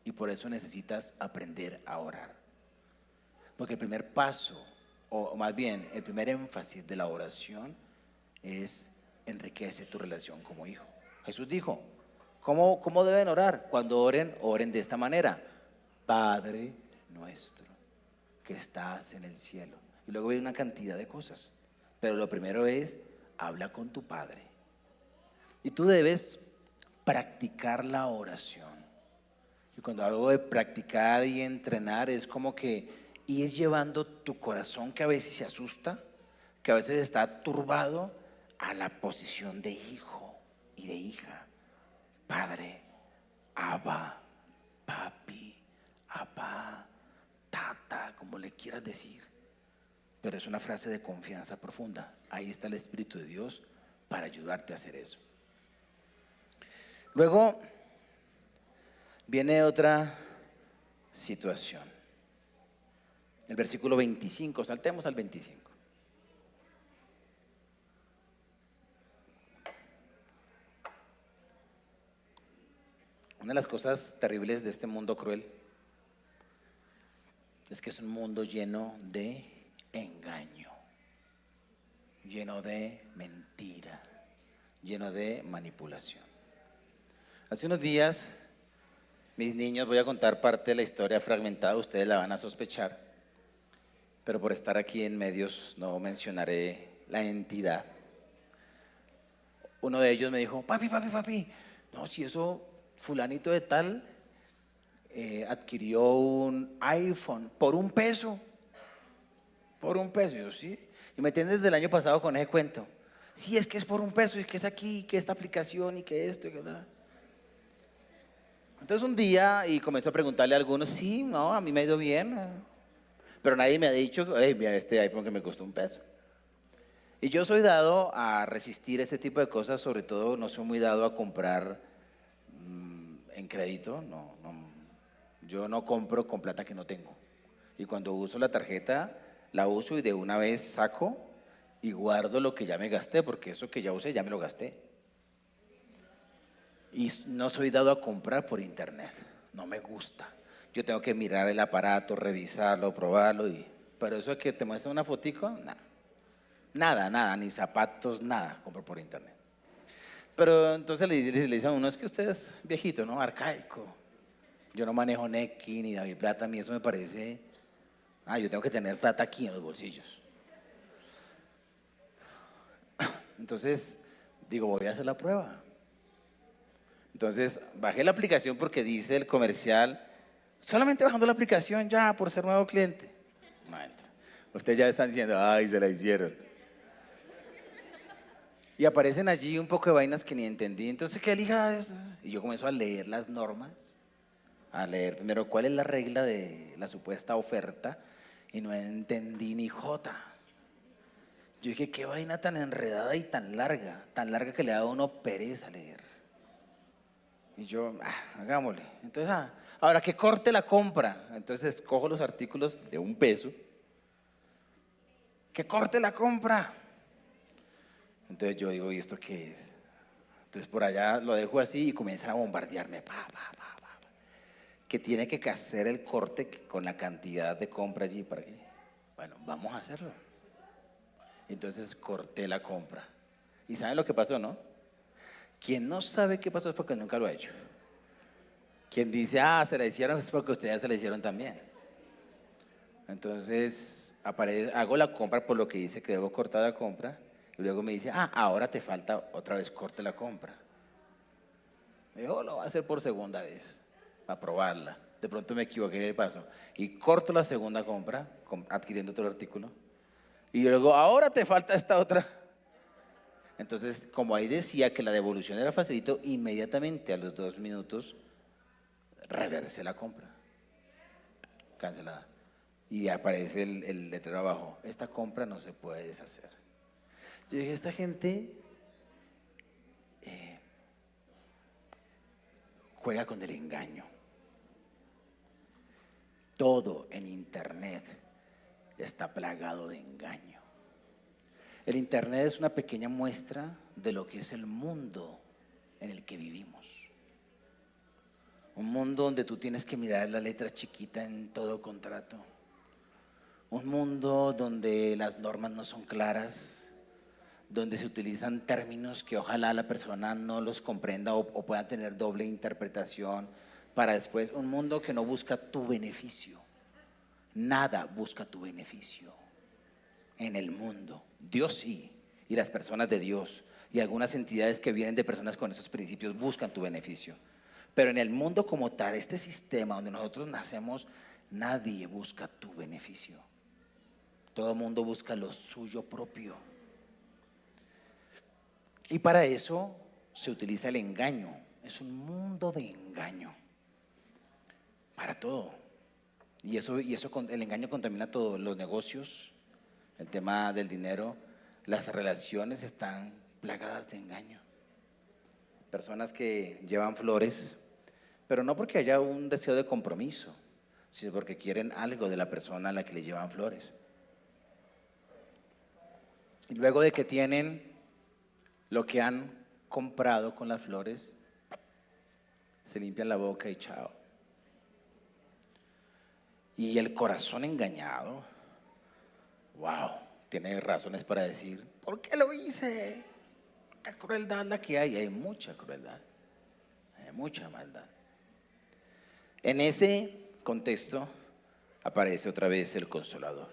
Y por eso necesitas aprender a orar. Porque el primer paso, o más bien el primer énfasis de la oración es enriquece tu relación como hijo. Jesús dijo, ¿cómo deben orar? Cuando oren, oren de esta manera: Padre nuestro que estás en el cielo. Y luego viene una cantidad de cosas, pero lo primero es, habla con tu Padre. Y tú debes practicar la oración. Y cuando hablo de practicar y entrenar, es como que ir llevando tu corazón, que a veces se asusta, que a veces está turbado, a la posición de hijo y de hija. Padre, Abba, papi, Abba, tata, como le quieras decir. Pero es una frase de confianza profunda. Ahí está el Espíritu de Dios para ayudarte a hacer eso. Luego viene otra situación. El versículo 25, saltemos al 25. Una de las cosas terribles de este mundo cruel es que es un mundo lleno de engaño, lleno de mentira, lleno de manipulación. Hace unos días, mis niños, voy a contar parte de la historia fragmentada, ustedes la van a sospechar, pero por estar aquí en medios no mencionaré la entidad. Uno de ellos me dijo: papi, no, si eso fulanito de tal adquirió un iPhone por $1. Por $1, yo sí. Y me tienen desde el año pasado con ese cuento. Sí, es que es por $1, y que es aquí, que esta aplicación, y que esto, y que nada. Entonces un día, y comenzó a preguntarle a algunos: sí, no, a mí me ha ido bien, pero nadie me ha dicho: hey, mira este iPhone que me costó $1. Y yo soy dado a resistir este tipo de cosas, sobre todo no soy muy dado a comprar en crédito, yo no compro con plata que no tengo. Y cuando uso la tarjeta, la uso y de una vez saco y guardo lo que ya me gasté, porque eso que ya usé ya me lo gasté. Y no soy dado a comprar por internet, no me gusta. Yo tengo que mirar el aparato, revisarlo, probarlo, pero eso es que te muestra una fotico, nada, ni zapatos, nada, compro por internet. Pero entonces le dicen a uno: es que usted es viejito, ¿no? Arcaico. Yo no manejo Nequi ni David Plata, a mí eso me parece, yo tengo que tener plata aquí en los bolsillos. Entonces digo, voy a hacer la prueba. Entonces bajé la aplicación porque dice el comercial: solamente bajando la aplicación ya por ser nuevo cliente. No entra. Ustedes ya están diciendo: ay, se la hicieron. Y aparecen allí un poco de vainas que ni entendí. Entonces, ¿qué elija eso? Y yo comienzo a leer las normas, a leer primero cuál es la regla de la supuesta oferta, y no entendí ni jota. Yo dije: qué vaina tan enredada y tan larga que le da a uno pereza leer. Y yo, hagámosle. Entonces, ahora que corte la compra. Entonces escojo los artículos de $1. Que corte la compra. Entonces yo digo: ¿y esto qué es? Entonces por allá lo dejo así y comienzan a bombardearme. Que tiene que hacer el corte con la cantidad de compra allí para que. Bueno, vamos a hacerlo. Entonces corté la compra. ¿Y saben lo que pasó, no? Quien no sabe qué pasó es porque nunca lo ha hecho. Quien dice: se la hicieron, es porque ustedes se la hicieron también. Entonces hago la compra por lo que dice que debo cortar la compra. Y luego me dice: ahora te falta otra vez, corte la compra. Me dijo: lo voy a hacer por segunda vez, para probarla. De pronto me equivoqué de paso. Y corto la segunda compra, adquiriendo otro artículo. Y luego: ahora te falta esta otra. Entonces, como ahí decía que la devolución era facilito, inmediatamente a los 2 minutos, reversé la compra. Cancelada. Y aparece el letrero abajo: esta compra no se puede deshacer. Yo dije: esta gente juega con el engaño. Todo en internet está plagado de engaño. El internet es una pequeña muestra de lo que es el mundo en el que vivimos. Un mundo donde tú tienes que mirar la letra chiquita en todo contrato. Un mundo donde las normas no son claras, donde se utilizan términos que ojalá la persona no los comprenda o pueda tener doble interpretación para después. Un mundo que no busca tu beneficio. Nada busca tu beneficio en el mundo. Dios sí, y las personas de Dios y algunas entidades que vienen de personas con esos principios buscan tu beneficio. Pero en el mundo como tal, este sistema donde nosotros nacemos, nadie busca tu beneficio. Todo el mundo busca lo suyo propio. Y para eso se utiliza el engaño. Es un mundo de engaño. Para todo. Y eso, el engaño contamina todo. Los negocios, el tema del dinero, las relaciones están plagadas de engaño. Personas que llevan flores, pero no porque haya un deseo de compromiso, sino porque quieren algo de la persona a la que le llevan flores. Y luego de que tienen lo que han comprado con las flores, se limpian la boca y chao. Y el corazón engañado, wow, tiene razones para decir, ¿por qué lo hice? ¿Qué crueldad la que hay? Hay mucha crueldad, hay mucha maldad. En ese contexto aparece otra vez el Consolador.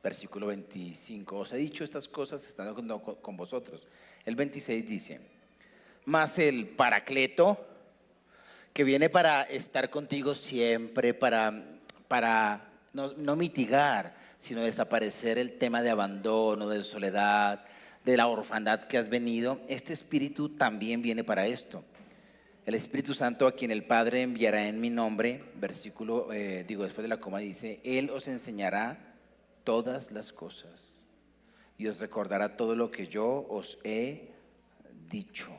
Versículo 25, os he dicho estas cosas estando con vosotros. El 26 dice, mas el Paracleto, que viene para estar contigo siempre, para no mitigar, sino desaparecer el tema de abandono, de soledad, de la orfandad que has venido, este Espíritu también viene para esto. El Espíritu Santo, a quien el Padre enviará en mi nombre, versículo, después de la coma dice, Él os enseñará todas las cosas y os recordará todo lo que yo os he dicho.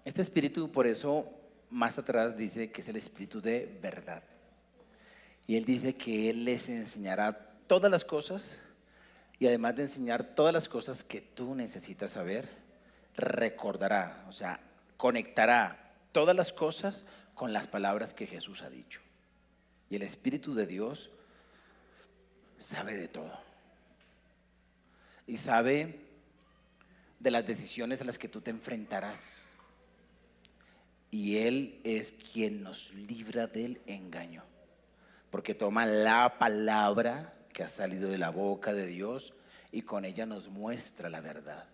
Este Espíritu, por eso, más atrás dice que es el Espíritu de verdad. Y Él dice que Él les enseñará todas las cosas y además de enseñar todas las cosas que tú necesitas saber, recordará, o sea, conectará todas las cosas con las palabras que Jesús ha dicho. Y el Espíritu de Dios sabe de todo. Y sabe de las decisiones a las que tú te enfrentarás. Y Él es quien nos libra del engaño. Porque toma la palabra que ha salido de la boca de Dios y con ella nos muestra la verdad.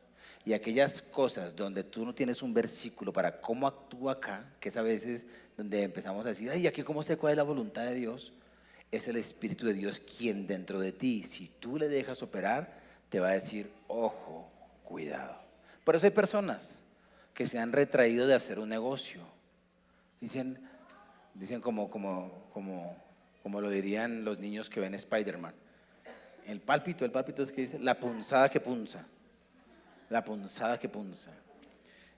Y aquellas cosas donde tú no tienes un versículo para cómo actúa acá, que es a veces donde empezamos a decir, ay, aquí cómo sé cuál es la voluntad de Dios, es el Espíritu de Dios quien dentro de ti, si tú le dejas operar, te va a decir, ojo, cuidado. Por eso hay personas que se han retraído de hacer un negocio. Dicen como lo dirían los niños que ven Spider-Man. El pálpito es que dice, la punzada que punza. La punzada que punza.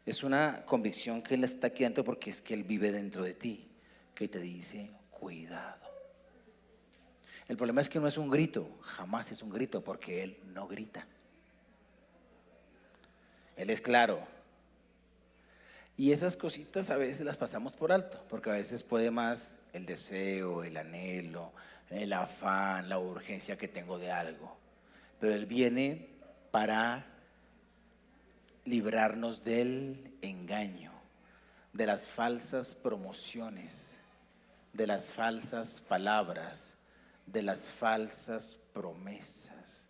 Es una convicción que Él está aquí dentro porque es que Él vive dentro de ti, que te dice, cuidado. El problema es que no es un grito, jamás es un grito porque Él no grita. Él es claro. Y esas cositas a veces las pasamos por alto, porque a veces puede más el deseo, el anhelo, el afán, la urgencia que tengo de algo. Pero Él viene para librarnos del engaño, de las falsas promociones, de las falsas palabras, de las falsas promesas,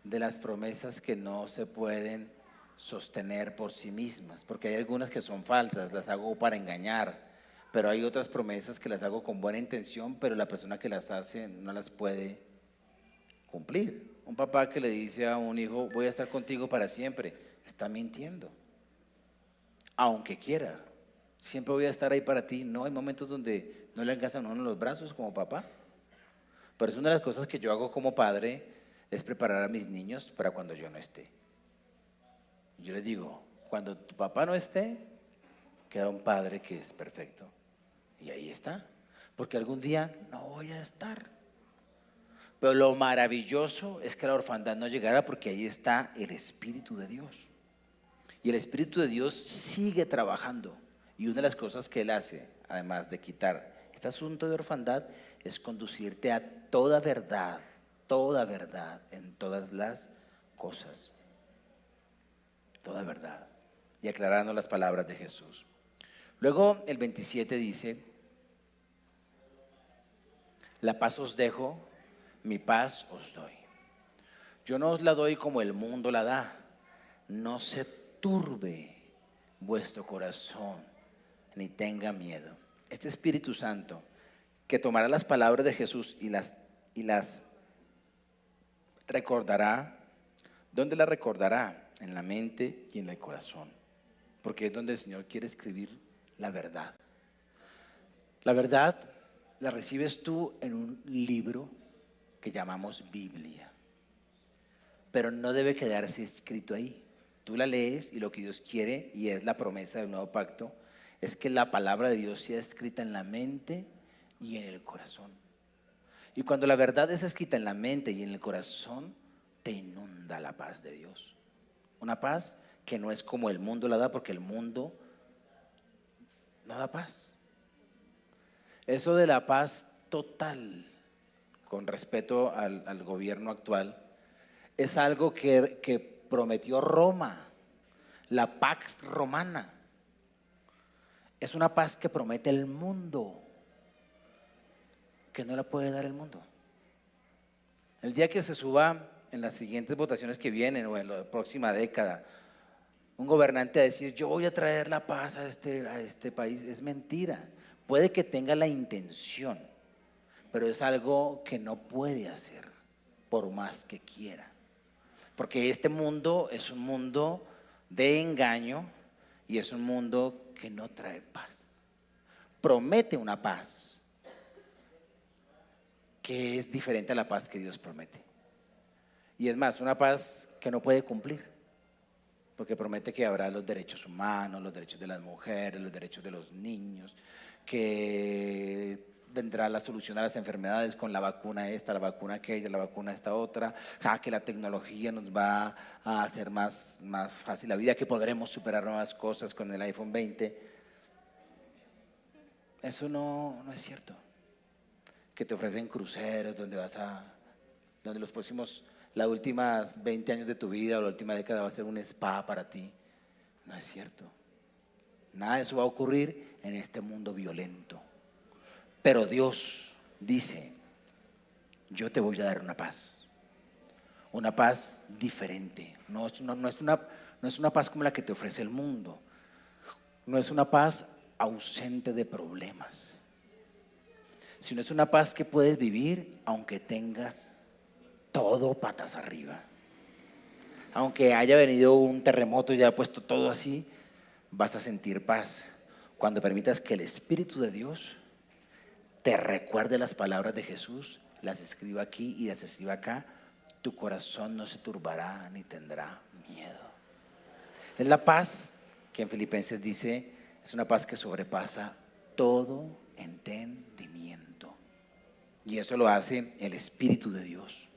de las promesas que no se pueden sostener por sí mismas, porque hay algunas que son falsas, las hago para engañar, pero hay otras promesas que las hago con buena intención, pero la persona que las hace no las puede cumplir. Un papá que le dice a un hijo, voy a estar contigo para siempre, está mintiendo, aunque quiera, siempre voy a estar ahí para ti. No, hay momentos donde no le alcanzan a uno los brazos como papá. Por eso una de las cosas que yo hago como padre es preparar a mis niños para cuando yo no esté. Yo les digo, cuando tu papá no esté, queda un padre que es perfecto. Y ahí está, porque algún día no voy a estar. Pero lo maravilloso es que la orfandad no llegará porque ahí está el Espíritu de Dios. Y el Espíritu de Dios sigue trabajando Y una de las cosas que Él hace, además de quitar este asunto de orfandad, es conducirte a toda verdad en todas las cosas. Toda verdad. Y aclarando las palabras de Jesús. Luego el 27 dice: la paz os dejo, mi paz os doy. Yo no os la doy como el mundo la da. No se turbe vuestro corazón, ni tenga miedo. Este Espíritu Santo que tomará las palabras de Jesús y las recordará. ¿Dónde las recordará? En la mente y en el corazón, porque es donde el Señor quiere escribir la verdad. La verdad la recibes tú en un libro que llamamos Biblia, pero no debe quedarse escrito ahí. Tú la lees y lo que Dios quiere, y es la promesa del nuevo pacto, es que la palabra de Dios sea escrita en la mente y en el corazón. Y cuando la verdad es escrita en la mente y en el corazón, te inunda la paz de Dios. Una paz que no es como el mundo la da, porque el mundo no da paz. Eso de la paz total, con respeto al gobierno actual, es algo que prometió Roma, la Pax Romana. Es una paz que promete el mundo, que no la puede dar el mundo. El día que se suba en las siguientes votaciones que vienen o en la próxima década, un gobernante a decir: yo voy a traer la paz a este país, es mentira. Puede que tenga la intención, pero es algo que no puede hacer por más que quiera, porque este mundo es un mundo de engaño y es un mundo que no trae paz. Promete una paz que es diferente a la paz que Dios promete. Y es más, una paz que no puede cumplir, porque promete que habrá los derechos humanos, los derechos de las mujeres, los derechos de los niños, que vendrá la solución a las enfermedades con la vacuna esta, la vacuna aquella, la vacuna esta otra, que la tecnología nos va a hacer más fácil la vida, que podremos superar nuevas cosas con el iPhone 20. Eso no es cierto. Que te ofrecen cruceros donde las últimas 20 años de tu vida o la última década va a ser un spa para ti. No es cierto. Nada de eso va a ocurrir en este mundo violento. Pero Dios dice: yo te voy a dar una paz diferente. No es una paz como la que te ofrece el mundo. No es una paz ausente de problemas, sino es una paz que puedes vivir aunque tengas todo patas arriba. Aunque haya venido un terremoto y haya puesto todo así, vas a sentir paz cuando permitas que el Espíritu de Dios te recuerde las palabras de Jesús, las escriba aquí y las escriba acá. Tu corazón no se turbará ni tendrá miedo. Es la paz que en Filipenses dice: es una paz que sobrepasa todo entendimiento. Y eso lo hace el Espíritu de Dios.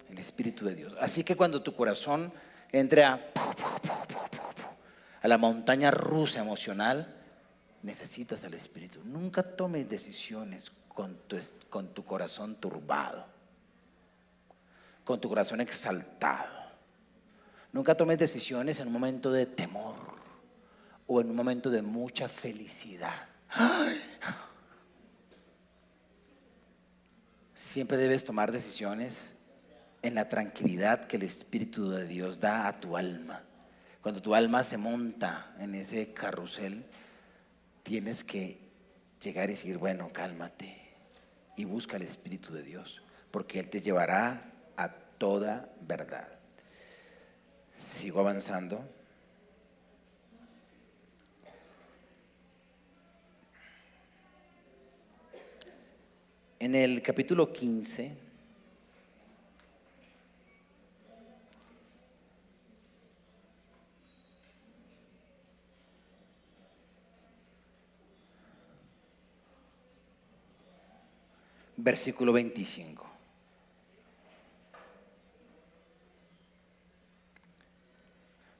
El Espíritu de Dios. Así que cuando tu corazón entre a la montaña rusa emocional, necesitas al Espíritu. Nunca tomes decisiones con tu corazón turbado, con tu corazón exaltado. Nunca tomes decisiones en un momento de temor o en un momento de mucha felicidad. Siempre debes tomar decisiones en la tranquilidad que el Espíritu de Dios da a tu alma. Cuando tu alma se monta en ese carrusel, tienes que llegar y decir: bueno, cálmate y busca el Espíritu de Dios, porque Él te llevará a toda verdad. Sigo avanzando. En el capítulo 15, versículo 25.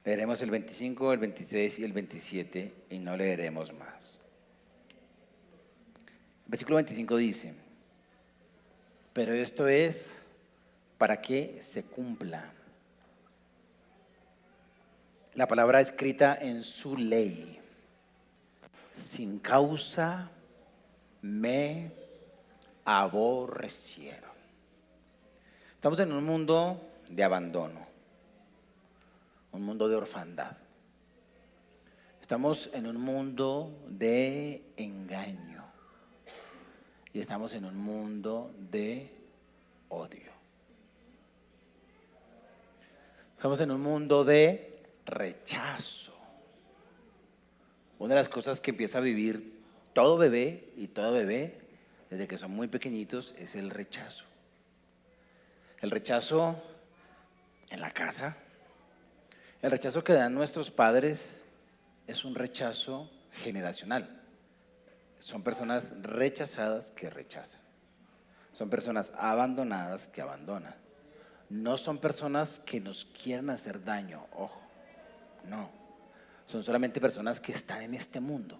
Leeremos el 25, el 26 y el 27 y no leeremos más. El versículo 25 dice: pero esto es para que se cumpla la palabra escrita en su ley. Sin causa me aborrecieron. Estamos en un mundo de abandono, un mundo de orfandad. Estamos en un mundo de engaño y estamos en un mundo de odio. Estamos en un mundo de rechazo. Una de las cosas que empieza a vivir todo bebé y toda bebé desde que son muy pequeñitos es el rechazo. El rechazo en la casa, el rechazo que dan nuestros padres es un rechazo generacional. Son personas rechazadas que rechazan. Son personas abandonadas que abandonan. No son personas que nos quieren hacer daño, ojo, no. Son solamente personas que están en este mundo.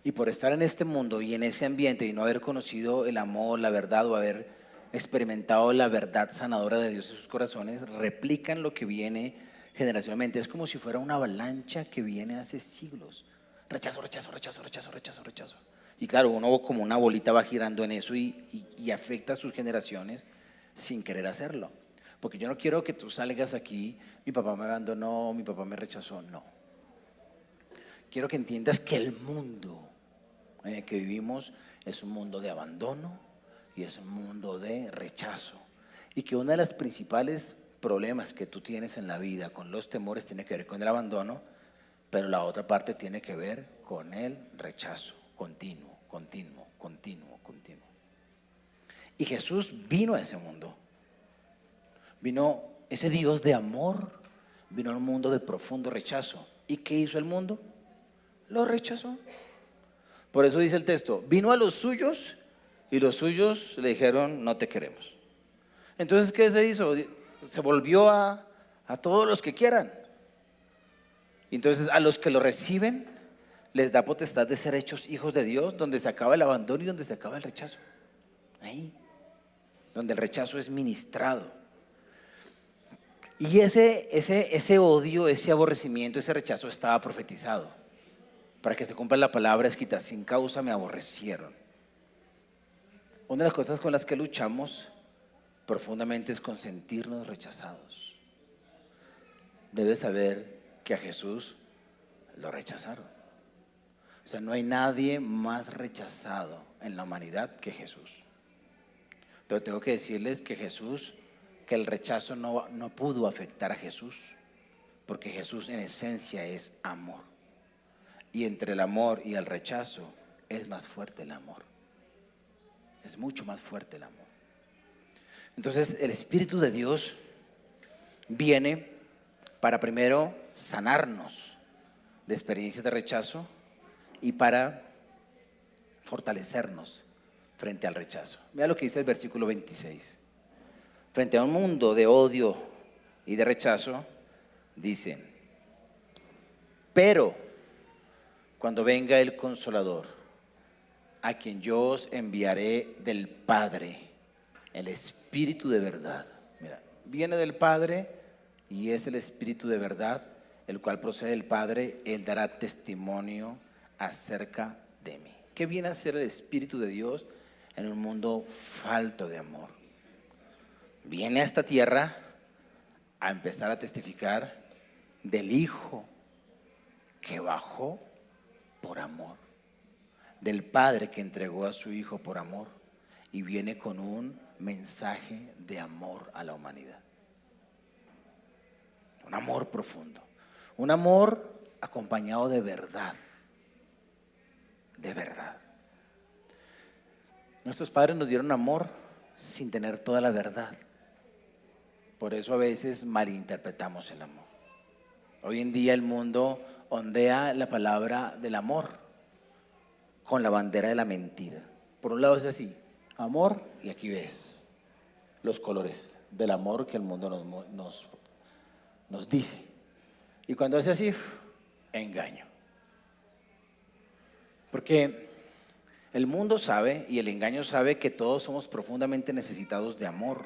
Y por estar en este mundo y en ese ambiente y no haber conocido el amor, la verdad o haber experimentado la verdad sanadora de Dios en sus corazones, replican lo que viene generacionalmente. Es como si fuera una avalancha que viene hace siglos. Rechazo, rechazo, rechazo, rechazo, rechazo, rechazo. Y claro, uno como una bolita va girando en eso y afecta a sus generaciones sin querer hacerlo. Porque yo no quiero que tú salgas aquí, mi papá me abandonó, mi papá me rechazó, no. Quiero que entiendas que el mundo en el que vivimos es un mundo de abandono y es un mundo de rechazo. Y que uno de los principales problemas que tú tienes en la vida con los temores tiene que ver con el abandono, pero la otra parte tiene que ver con el rechazo continuo, continuo, continuo, continuo. Y Jesús vino a ese mundo. Vino ese Dios de amor, vino a un mundo de profundo rechazo. ¿Y qué hizo el mundo? Lo rechazó. Por eso dice el texto, vino a los suyos y los suyos le dijeron, no te queremos. Entonces, ¿qué se hizo? Se volvió a todos los que quieran. Entonces, a los que lo reciben, les da potestad de ser hechos hijos de Dios, donde se acaba el abandono y donde se acaba el rechazo. Ahí, donde el rechazo es ministrado. Y ese odio, ese aborrecimiento, ese rechazo estaba profetizado. Para que se cumpla la palabra escrita, sin causa me aborrecieron. Una de las cosas con las que luchamos profundamente es con sentirnos rechazados. Debes saber que a Jesús lo rechazaron. O sea, no hay nadie más rechazado en la humanidad que Jesús. Pero tengo que decirles que el rechazo no pudo afectar a Jesús, porque Jesús en esencia es amor. Y entre el amor y el rechazo es más fuerte el amor. Es mucho más fuerte el amor. Entonces el Espíritu de Dios viene para primero sanarnos de experiencias de rechazo y para fortalecernos frente al rechazo. Mira lo que dice el versículo 26. Frente a un mundo de odio y de rechazo, dice, pero cuando venga el Consolador, a quien yo os enviaré del Padre, el Espíritu de verdad. Mira, viene del Padre y es el Espíritu de verdad, el cual procede del Padre. Él dará testimonio acerca de mí. ¿Qué viene a ser el Espíritu de Dios en un mundo falto de amor? Viene a esta tierra a empezar a testificar del Hijo que bajó por amor, del Padre que entregó a su Hijo por amor, y viene con un mensaje de amor a la humanidad. Un amor profundo, un amor acompañado de verdad, de verdad. Nuestros padres nos dieron amor sin tener toda la verdad. Por eso a veces malinterpretamos el amor. Hoy en día el mundo ondea la palabra del amor con la bandera de la mentira. Por un lado es así, amor, y aquí ves los colores del amor que el mundo nos dice. Y cuando hace así, engaño. Porque el mundo sabe y el engaño sabe que todos somos profundamente necesitados de amor.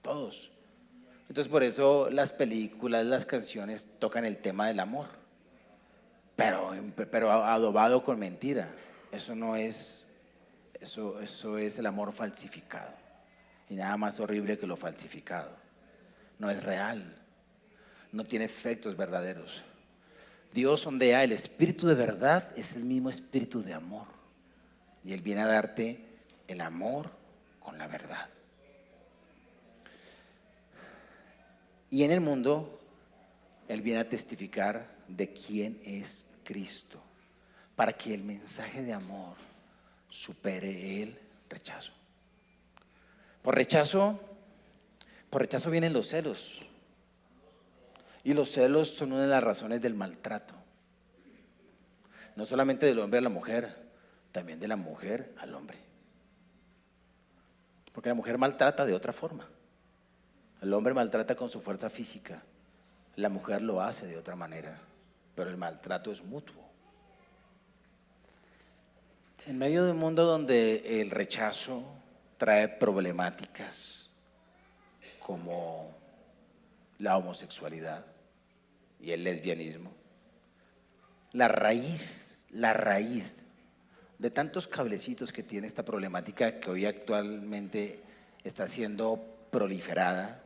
Todos. Entonces por eso las películas, las canciones tocan el tema del amor. Pero adobado con mentira. Eso no es, eso es el amor falsificado. Y nada más horrible que lo falsificado. No es real. No tiene efectos verdaderos. Dios sondea, el espíritu de verdad es el mismo espíritu de amor. Y Él viene a darte el amor con la verdad. Y en el mundo, Él viene a testificar de quién es Cristo, para que el mensaje de amor supere el rechazo. Por rechazo vienen los celos. Y los celos son una de las razones del maltrato. No solamente del hombre a la mujer, también de la mujer al hombre. Porque la mujer maltrata de otra forma. El hombre maltrata con su fuerza física. La mujer lo hace de otra manera. Pero el maltrato es mutuo. En medio de un mundo donde el rechazo trae problemáticas como la homosexualidad y el lesbianismo, la raíz de tantos cablecitos que tiene esta problemática que hoy actualmente está siendo proliferada,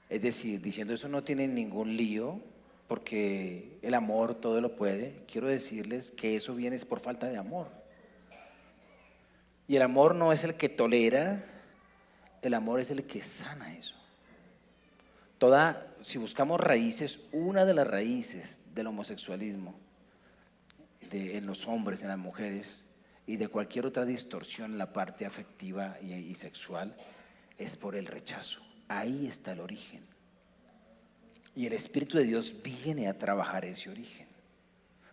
es decir, diciendo eso no tiene ningún lío porque el amor todo lo puede, quiero decirles que eso viene por falta de amor. Y el amor no es el que tolera, el amor es el que sana eso. Si buscamos raíces, una de las raíces del homosexualismo en los hombres, en las mujeres y de cualquier otra distorsión en la parte afectiva y sexual es por el rechazo. Ahí está el origen. Y el Espíritu de Dios viene a trabajar ese origen.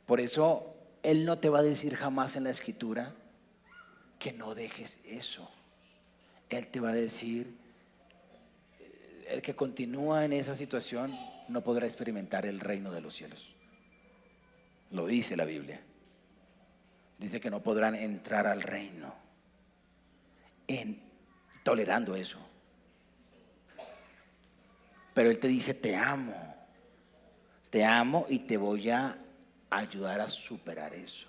Por eso Él no te va a decir jamás en la Escritura que no dejes eso. Él te va a decir: el que continúa en esa situación no podrá experimentar el reino de los cielos. Lo dice la Biblia. Dice que no podrán entrar al reino tolerando eso. Pero Él te dice: te amo y te voy a ayudar a superar eso.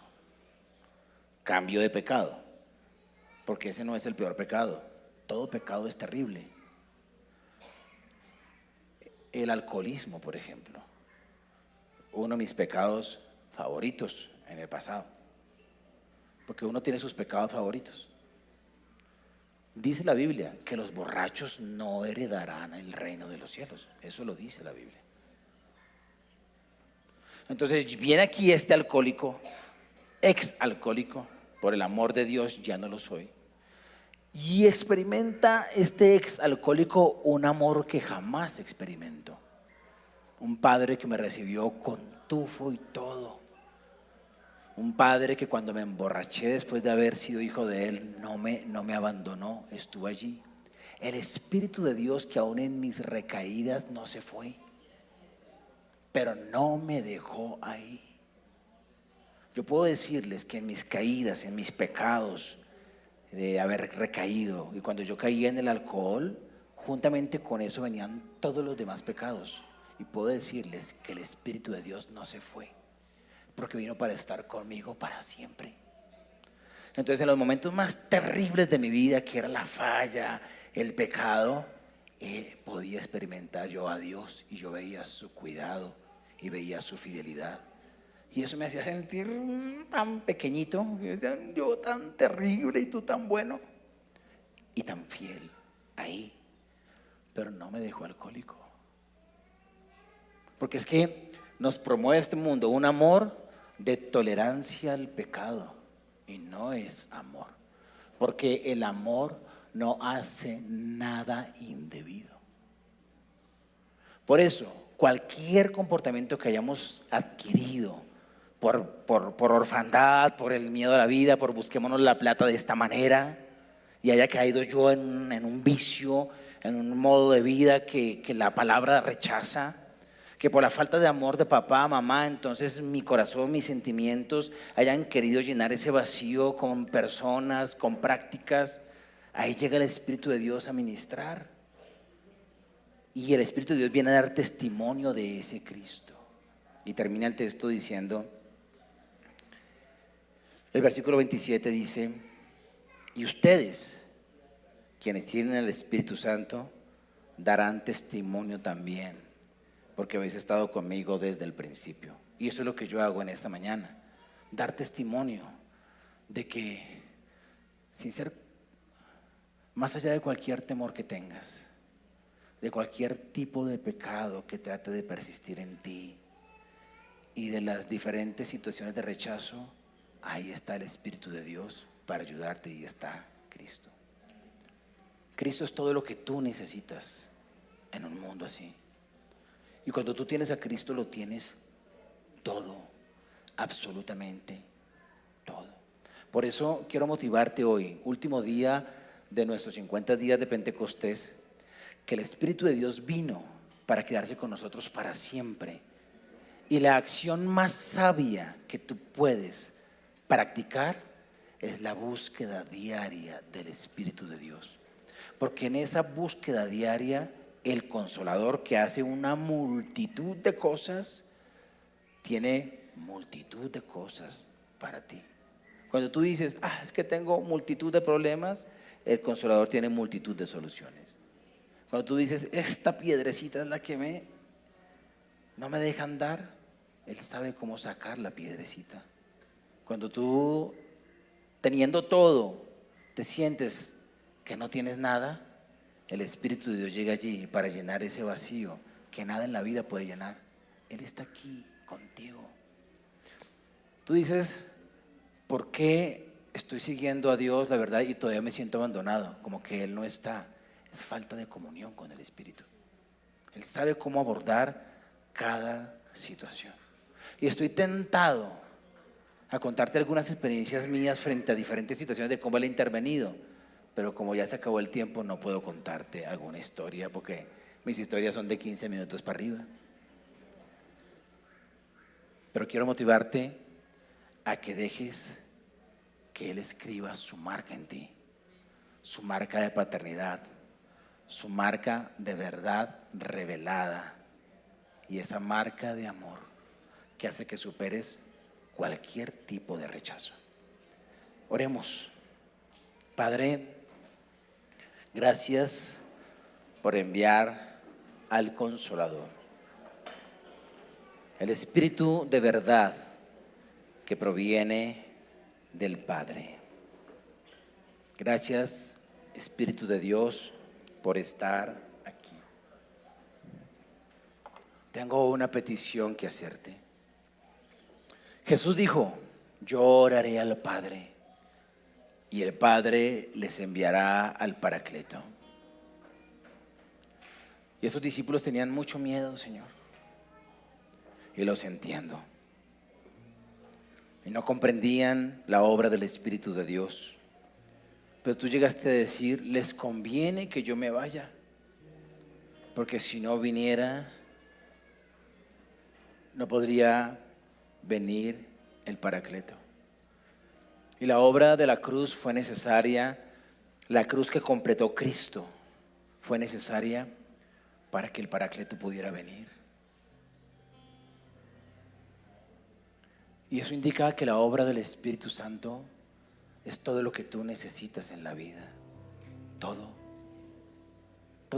Cambio de pecado, porque ese no es el peor pecado. Todo pecado es terrible. El alcoholismo, por ejemplo, uno de mis pecados favoritos en el pasado, porque uno tiene sus pecados favoritos. Dice la Biblia que los borrachos no heredarán el reino de los cielos. Eso lo dice la Biblia. Entonces viene aquí este alcohólico, ex alcohólico, por el amor de Dios ya no lo soy, y experimenta este ex alcohólico un amor que jamás experimentó. Un padre que me recibió con tufo y todo. Un padre que cuando me emborraché después de haber sido hijo de Él no me abandonó, estuvo allí. El Espíritu de Dios que aún en mis recaídas no se fue, pero no me dejó ahí. Yo puedo decirles que en mis caídas, en mis pecados de haber recaído, y cuando yo caía en el alcohol, juntamente con eso venían todos los demás pecados. Y puedo decirles que el Espíritu de Dios no se fue, porque vino para estar conmigo para siempre. Entonces en los momentos más terribles de mi vida, que era la falla, el pecado, podía experimentar yo a Dios, y yo veía su cuidado y veía su fidelidad. Y eso me hacía sentir tan pequeñito, yo tan terrible y tú tan bueno y tan fiel ahí. Pero no me dejó alcohólico. Porque es que nos promueve este mundo un amor de tolerancia al pecado, y no es amor. Porque el amor no hace nada indebido. Por eso, cualquier comportamiento que hayamos adquirido por orfandad, por el miedo a la vida, por busquémonos la plata de esta manera, y haya caído yo en un vicio, en un modo de vida que la palabra rechaza, que por la falta de amor de papá, mamá, entonces mi corazón, mis sentimientos hayan querido llenar ese vacío con personas, con prácticas. Ahí llega el Espíritu de Dios a ministrar. Y el Espíritu de Dios viene a dar testimonio de ese Cristo. Y termina el texto diciendo, el versículo 27 dice: y ustedes, quienes tienen el Espíritu Santo, darán testimonio también, porque habéis estado conmigo desde el principio. Y eso es lo que yo hago en esta mañana, dar testimonio de que, sin ser, más allá de cualquier temor que tengas, de cualquier tipo de pecado que trate de persistir en ti y de las diferentes situaciones de rechazo, ahí está el Espíritu de Dios para ayudarte, y está Cristo. Cristo es todo lo que tú necesitas en un mundo así. Y cuando tú tienes a Cristo, lo tienes todo, absolutamente todo. Por eso quiero motivarte hoy, último día de nuestros 50 días de Pentecostés, que el Espíritu de Dios vino para quedarse con nosotros para siempre. Y la acción más sabia que tú puedes practicar es la búsqueda diaria del Espíritu de Dios. Porque en esa búsqueda diaria, el Consolador, que hace una multitud de cosas, tiene multitud de cosas para ti. Cuando tú dices, es que tengo multitud de problemas, el Consolador tiene multitud de soluciones. Cuando tú dices, esta piedrecita es la que no me deja andar, Él sabe cómo sacar la piedrecita. Cuando tú, teniendo todo, te sientes que no tienes nada, el Espíritu de Dios llega allí para llenar ese vacío que nada en la vida puede llenar. Él está aquí contigo. Tú dices, ¿por qué estoy siguiendo a Dios, la verdad, y todavía me siento abandonado? Como que Él no está. Es falta de comunión con el Espíritu. Él sabe cómo abordar cada situación. Y estoy tentado a contarte algunas experiencias mías frente a diferentes situaciones de cómo Él ha intervenido. Pero como ya se acabó el tiempo, no puedo contarte alguna historia, porque mis historias son de 15 minutos para arriba. Pero quiero motivarte a que dejes que Él escriba su marca en ti, su marca de paternidad, su marca de verdad revelada, y esa marca de amor que hace que superes cualquier tipo de rechazo. Oremos. Padre, gracias por enviar al Consolador, el Espíritu de verdad que proviene del Padre. Gracias, Espíritu de Dios, por estar aquí. Tengo una petición que hacerte. Jesús dijo, yo oraré al Padre y el Padre les enviará al Paracleto. Y esos discípulos tenían mucho miedo, Señor, y los entiendo. Y no comprendían la obra del Espíritu de Dios. Pero tú llegaste a decir, les conviene que yo me vaya, porque si no viniera, no podría venir el Paracleto. Y la obra de la cruz fue necesaria, la cruz que completó Cristo fue necesaria para que el Paracleto pudiera venir. Y eso indica que la obra del Espíritu Santo es todo lo que tú necesitas en la vida. Todo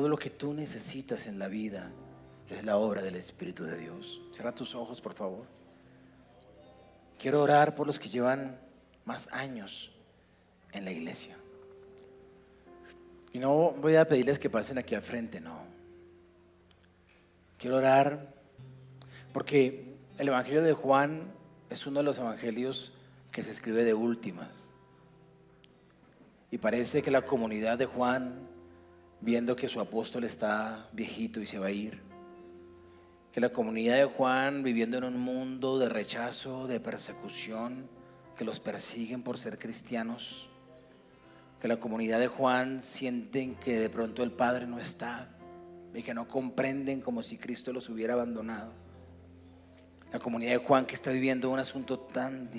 lo que tú necesitas en la vida es la obra del Espíritu de Dios. Cierra tus ojos, por favor. Quiero orar por los que llevan más años en la iglesia. Y no voy a pedirles que pasen aquí al frente, no. Quiero orar porque el Evangelio de Juan es uno de los evangelios que se escribe de últimas. Y parece que la comunidad de Juan, viendo que su apóstol está viejito y se va a ir, que la comunidad de Juan, viviendo en un mundo de rechazo, de persecución, que los persiguen por ser cristianos, que la comunidad de Juan sienten que de pronto el Padre no está, y que no comprenden, como si Cristo los hubiera abandonado. La comunidad de Juan, que está viviendo un asunto tan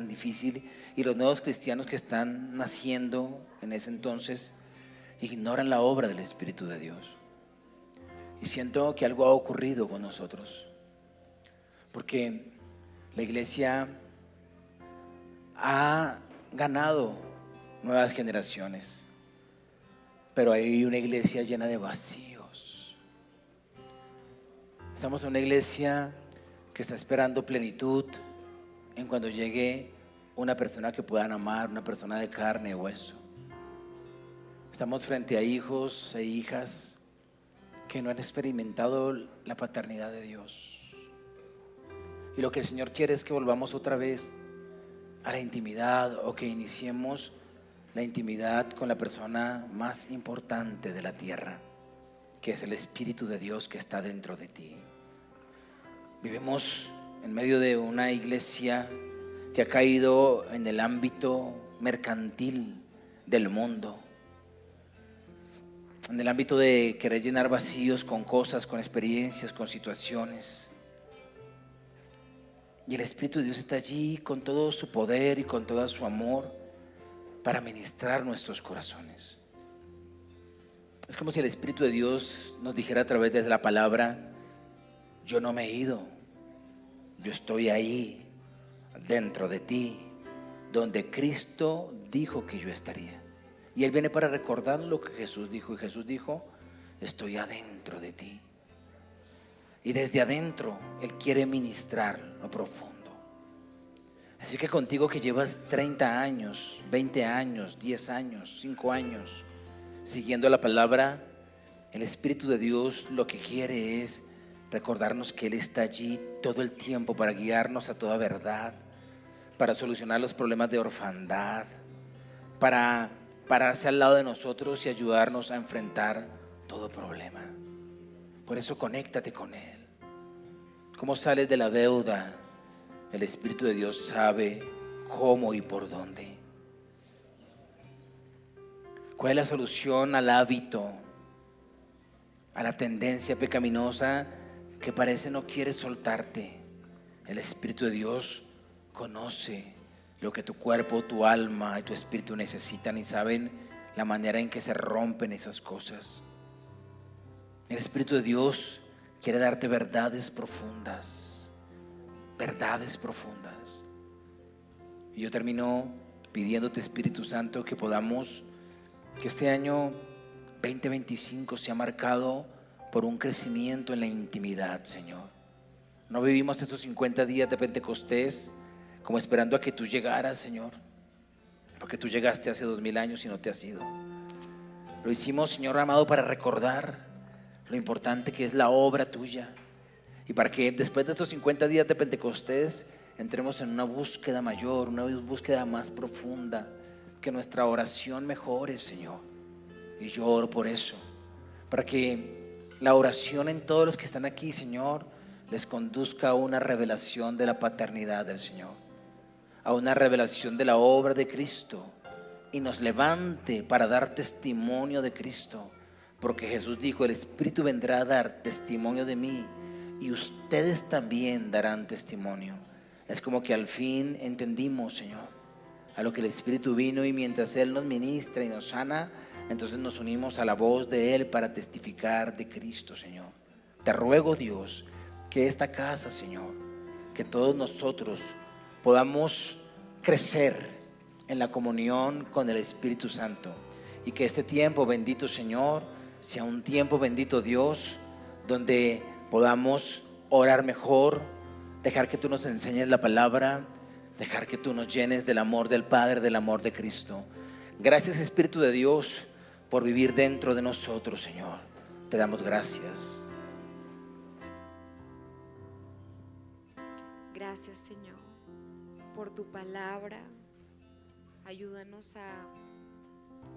difícil, y los nuevos cristianos que están naciendo en ese entonces ignoran la obra del Espíritu de Dios. Y siento que algo ha ocurrido con nosotros, porque la iglesia ha ganado nuevas generaciones, pero hay una iglesia llena de vacíos. Estamos en una iglesia que está esperando plenitud en cuando llegue una persona que puedan amar, una persona de carne y hueso. Estamos frente a hijos e hijas que no han experimentado la paternidad de Dios. Y lo que el Señor quiere es que volvamos otra vez a la intimidad, o que iniciemos la intimidad con la persona más importante de la tierra, que es el Espíritu de Dios que está dentro de ti. Vivimos en medio de una iglesia que ha caído en el ámbito mercantil del mundo, en el ámbito de querer llenar vacíos con cosas, con experiencias, con situaciones. Y el Espíritu de Dios está allí con todo su poder y con todo su amor para ministrar nuestros corazones. Es como si el Espíritu de Dios nos dijera a través de la palabra: yo no me he ido, yo estoy ahí dentro de ti, donde Cristo dijo que yo estaría. Y Él viene para recordar lo que Jesús dijo, y Jesús dijo: estoy adentro de ti. Y desde adentro Él quiere ministrar lo profundo. Así que contigo, que llevas 30 años, 20 años, 10 años, 5 años siguiendo la palabra, el Espíritu de Dios lo que quiere es recordarnos que Él está allí todo el tiempo para guiarnos a toda verdad, para solucionar los problemas de orfandad, para pararse al lado de nosotros y ayudarnos a enfrentar todo problema. Por eso conéctate con Él. ¿Cómo sales de la deuda? El Espíritu de Dios sabe cómo y por dónde. ¿Cuál es la solución al hábito, a la tendencia pecaminosa que parece no quiere soltarte? El Espíritu de Dios conoce lo que tu cuerpo, tu alma y tu espíritu necesitan, y saben la manera en que se rompen esas cosas. El Espíritu de Dios quiere darte verdades profundas, verdades profundas. Y yo termino pidiéndote, Espíritu Santo, que podamos, que este año 2025 sea marcado por un crecimiento en la intimidad, Señor. No vivimos estos 50 días de Pentecostés como esperando a que tú llegaras, Señor, porque tú llegaste hace 2000 años y no te has ido. Lo hicimos, Señor amado, para recordar lo importante que es la obra tuya, y para que después de estos 50 días de Pentecostés entremos en una búsqueda mayor, una búsqueda más profunda, que nuestra oración mejore, Señor. Y yo oro por eso, para que la oración en todos los que están aquí, Señor, les conduzca a una revelación de la paternidad del Señor, a una revelación de la obra de Cristo, y nos levante para dar testimonio de Cristo, porque Jesús dijo: el Espíritu vendrá a dar testimonio de mí, y ustedes también darán testimonio. Es como que al fin entendimos, Señor, a lo que el Espíritu vino, y mientras Él nos ministra y nos sana, entonces nos unimos a la voz de Él para testificar de Cristo, Señor. Te ruego, Dios, que esta casa, Señor, que todos nosotros podamos crecer en la comunión con el Espíritu Santo, y que este tiempo, bendito Señor, sea un tiempo, bendito Dios, donde podamos orar mejor, dejar que tú nos enseñes la palabra, dejar que tú nos llenes del amor del Padre, del amor de Cristo. Gracias, Espíritu de Dios, por vivir dentro de nosotros, Señor. Te damos gracias. Gracias, Señor, por tu palabra. Ayúdanos a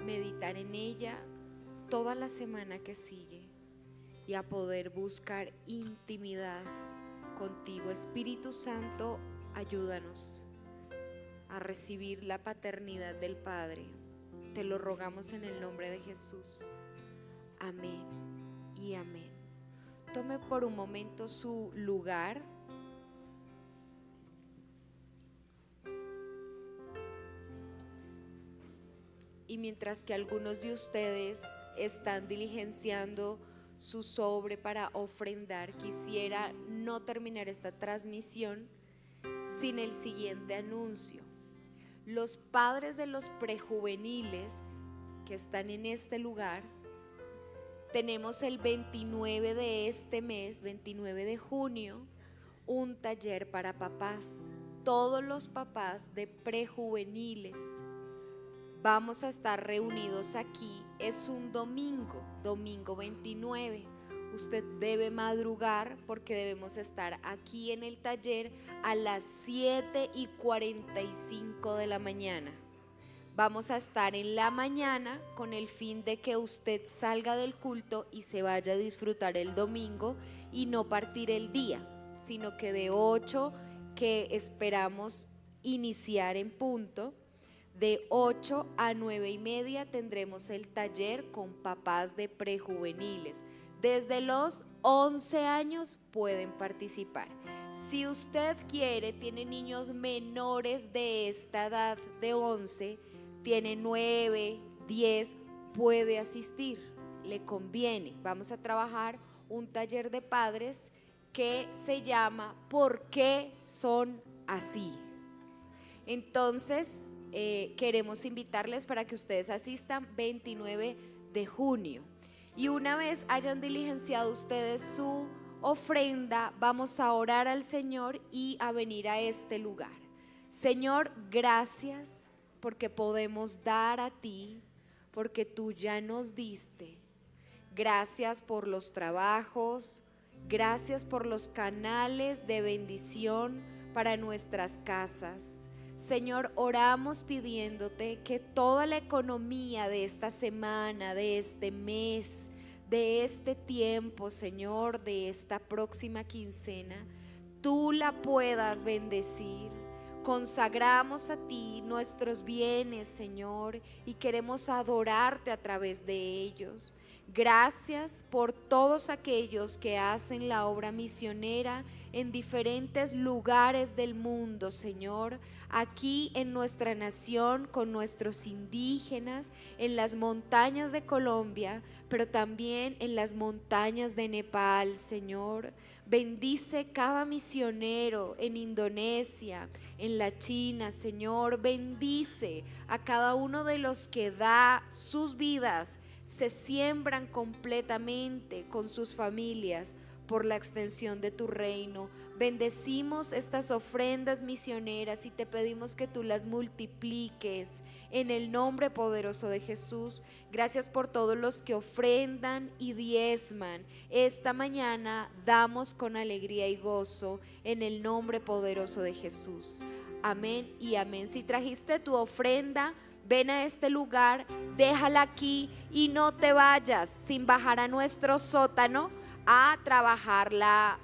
meditar en ella toda la semana que sigue y a poder buscar intimidad contigo. Espíritu Santo, ayúdanos a recibir la paternidad del Padre. Te lo rogamos en el nombre de Jesús. Amén y amén. tome por un momento su lugar. Y mientras que algunos de ustedes están diligenciando su sobre para ofrendar, quisiera no terminar esta transmisión sin el siguiente anuncio. Los padres de los prejuveniles que están en este lugar, tenemos el 29 de este mes, 29 de junio, un taller para papás. Todos los papás de prejuveniles vamos a estar reunidos aquí. Es un domingo, domingo 29. Usted debe madrugar porque debemos estar aquí en el taller a las 7:45 de la mañana. Vamos a estar en la mañana con el fin de que usted salga del culto y se vaya a disfrutar el domingo y no partir el día, sino que de 8 que esperamos iniciar en punto, de 8 a 9:30 tendremos el taller con papás de prejuveniles. Desde los 11 años pueden participar. Si usted quiere, tiene niños menores de esta edad de 11, tiene 9, 10, puede asistir, le conviene. Vamos a trabajar un taller de padres que se llama ¿Por qué son así? Entonces, queremos invitarles para que ustedes asistan 29 de junio. Y una vez hayan diligenciado ustedes su ofrenda, vamos a orar al Señor y a venir a este lugar. Señor, gracias porque podemos dar a ti, porque tú ya nos diste. Gracias por los trabajos, gracias por los canales de bendición para nuestras casas. Señor, oramos pidiéndote que toda la economía de esta semana, de este mes, de este tiempo, Señor, de esta próxima quincena, tú la puedas bendecir. Consagramos a ti nuestros bienes, Señor, y queremos adorarte a través de ellos. Gracias por todos aquellos que hacen la obra misionera en diferentes lugares del mundo, Señor, aquí en nuestra nación, con nuestros indígenas, en las montañas de Colombia, pero también en las montañas de Nepal, Señor. Bendice cada misionero en Indonesia, en la China, Señor. Bendice a cada uno de los que da sus vidas, se siembran completamente con sus familias por la extensión de tu reino. Bendecimos estas ofrendas misioneras y te pedimos que tú las multipliques en el nombre poderoso de Jesús. Gracias por todos los que ofrendan y diezman. Esta mañana damos con alegría y gozo en el nombre poderoso de Jesús. Amén y amén. Si trajiste tu ofrenda, ven a este lugar, déjala aquí y no te vayas sin bajar a nuestro sótano a trabajar la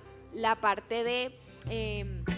parte de